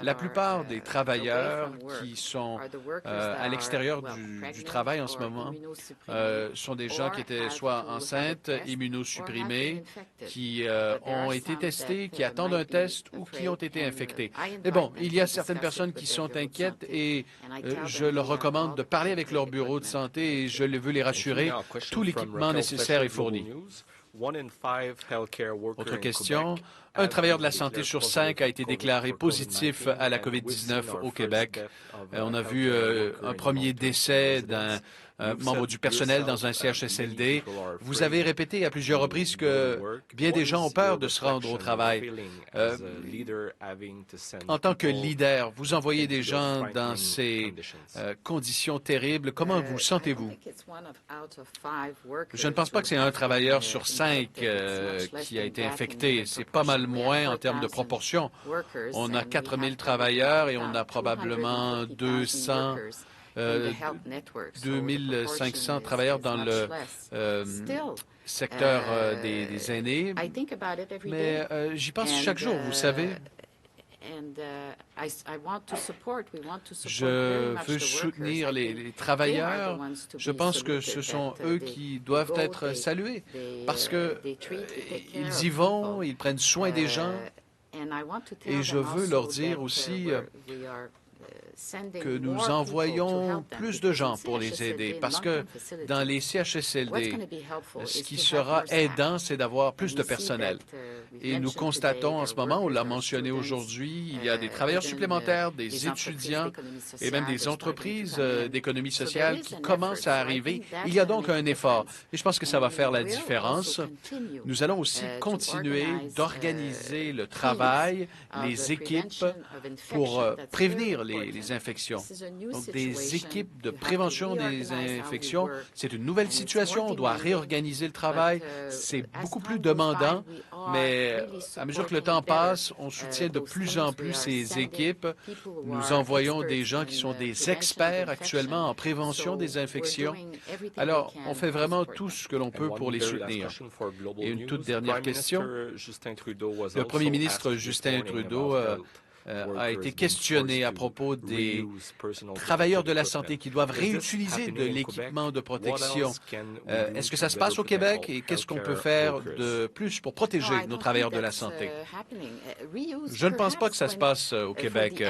La plupart des travailleurs qui sont à l'extérieur du travail en ce moment sont des gens qui étaient soit enceintes, immunosupprimés, qui ont été testés, qui attendent un test ou qui ont été infectés. Mais bon, il y a certaines personnes qui sont inquiètes et je leur recommande de parler avec leur bureau de santé et je veux les rassurer. Tout l'équipement nécessaire est fourni. Autre question. Un travailleur de la santé sur 5 a été déclaré positif à la COVID-19 au Québec. On a vu un premier décès d'un membre du personnel dans un CHSLD. Vous avez répété à plusieurs reprises que bien des gens ont peur de se rendre au travail. En tant que leader, vous envoyez des gens dans ces conditions terribles. Comment vous sentez-vous? Je ne pense pas que c'est un travailleur sur 5 qui a été infecté. C'est pas mal moins en termes de proportion. On a 4 000 travailleurs et on a probablement 2500 travailleurs dans le secteur des aînés. Mais j'y pense chaque jour, vous savez. Je veux soutenir les travailleurs. Je pense que ce sont eux qui doivent être salués parce que ils y vont, ils prennent soin des gens. Et je veux leur dire aussi que nous envoyons plus de gens pour les aider, parce que dans les CHSLD, ce qui sera aidant, c'est d'avoir plus de personnel. Et nous constatons en ce moment, on l'a mentionné aujourd'hui, il y a des travailleurs supplémentaires, des étudiants et même des entreprises d'économie sociale qui commencent à arriver. Il y a donc un effort et je pense que ça va faire la différence. Nous allons aussi continuer d'organiser le travail, les équipes pour prévenir les infections. Donc, des équipes de prévention des infections, c'est une nouvelle situation. On doit réorganiser le travail. C'est beaucoup plus demandant, mais à mesure que le temps passe, on soutient de plus en plus ces équipes. Nous envoyons des gens qui sont des experts actuellement en prévention des infections. Alors, on fait vraiment tout ce que l'on peut pour les soutenir. Et une toute dernière question. Le premier ministre Justin Trudeau a été questionné à propos des travailleurs de la santé qui doivent réutiliser de l'équipement de protection. Est-ce que ça se passe au Québec et qu'est-ce qu'on peut faire de plus pour protéger nos travailleurs de la santé? Je ne pense pas que ça se passe au Québec.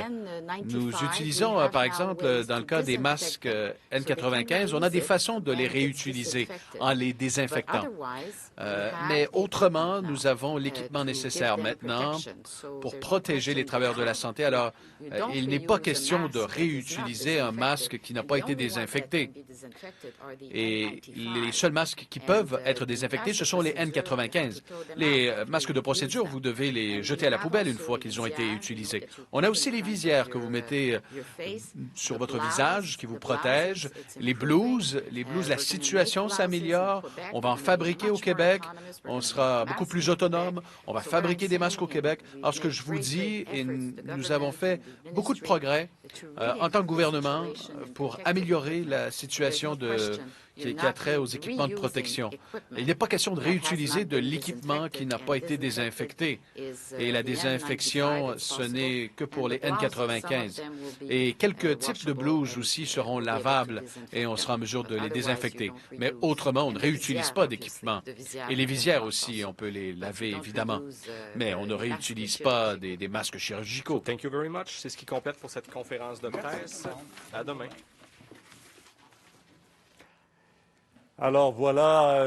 Nous utilisons, par exemple, dans le cas des masques N95, on a des façons de les réutiliser en les désinfectant. Mais autrement, nous avons l'équipement nécessaire maintenant pour protéger les travailleurs de la santé. Alors, il n'est pas question de réutiliser un masque qui n'a pas été désinfecté. Et les seuls masques qui peuvent être désinfectés, ce sont les N95. Les masques de procédure, vous devez les jeter à la poubelle une fois qu'ils ont été utilisés. On a aussi les visières que vous mettez sur votre visage, qui vous protègent. Les blouses, la situation s'améliore. On va en fabriquer au Québec. On sera beaucoup plus autonome. On va fabriquer des masques au Québec. Alors, ce que je vous dis, et nous avons fait beaucoup de progrès en tant que gouvernement pour améliorer la situation qui a trait aux équipements de protection. Il n'est pas question de réutiliser de l'équipement qui n'a pas été désinfecté. Et la désinfection, ce n'est que pour les N95. Et quelques types de blouses aussi seront lavables et on sera en mesure de les désinfecter. Mais autrement, on ne réutilise pas d'équipement. Et les visières aussi, on peut les laver, évidemment. Mais on ne réutilise pas des masques chirurgicaux.
Thank you very much. C'est ce qui complète pour cette conférence de presse. À demain.
Alors voilà.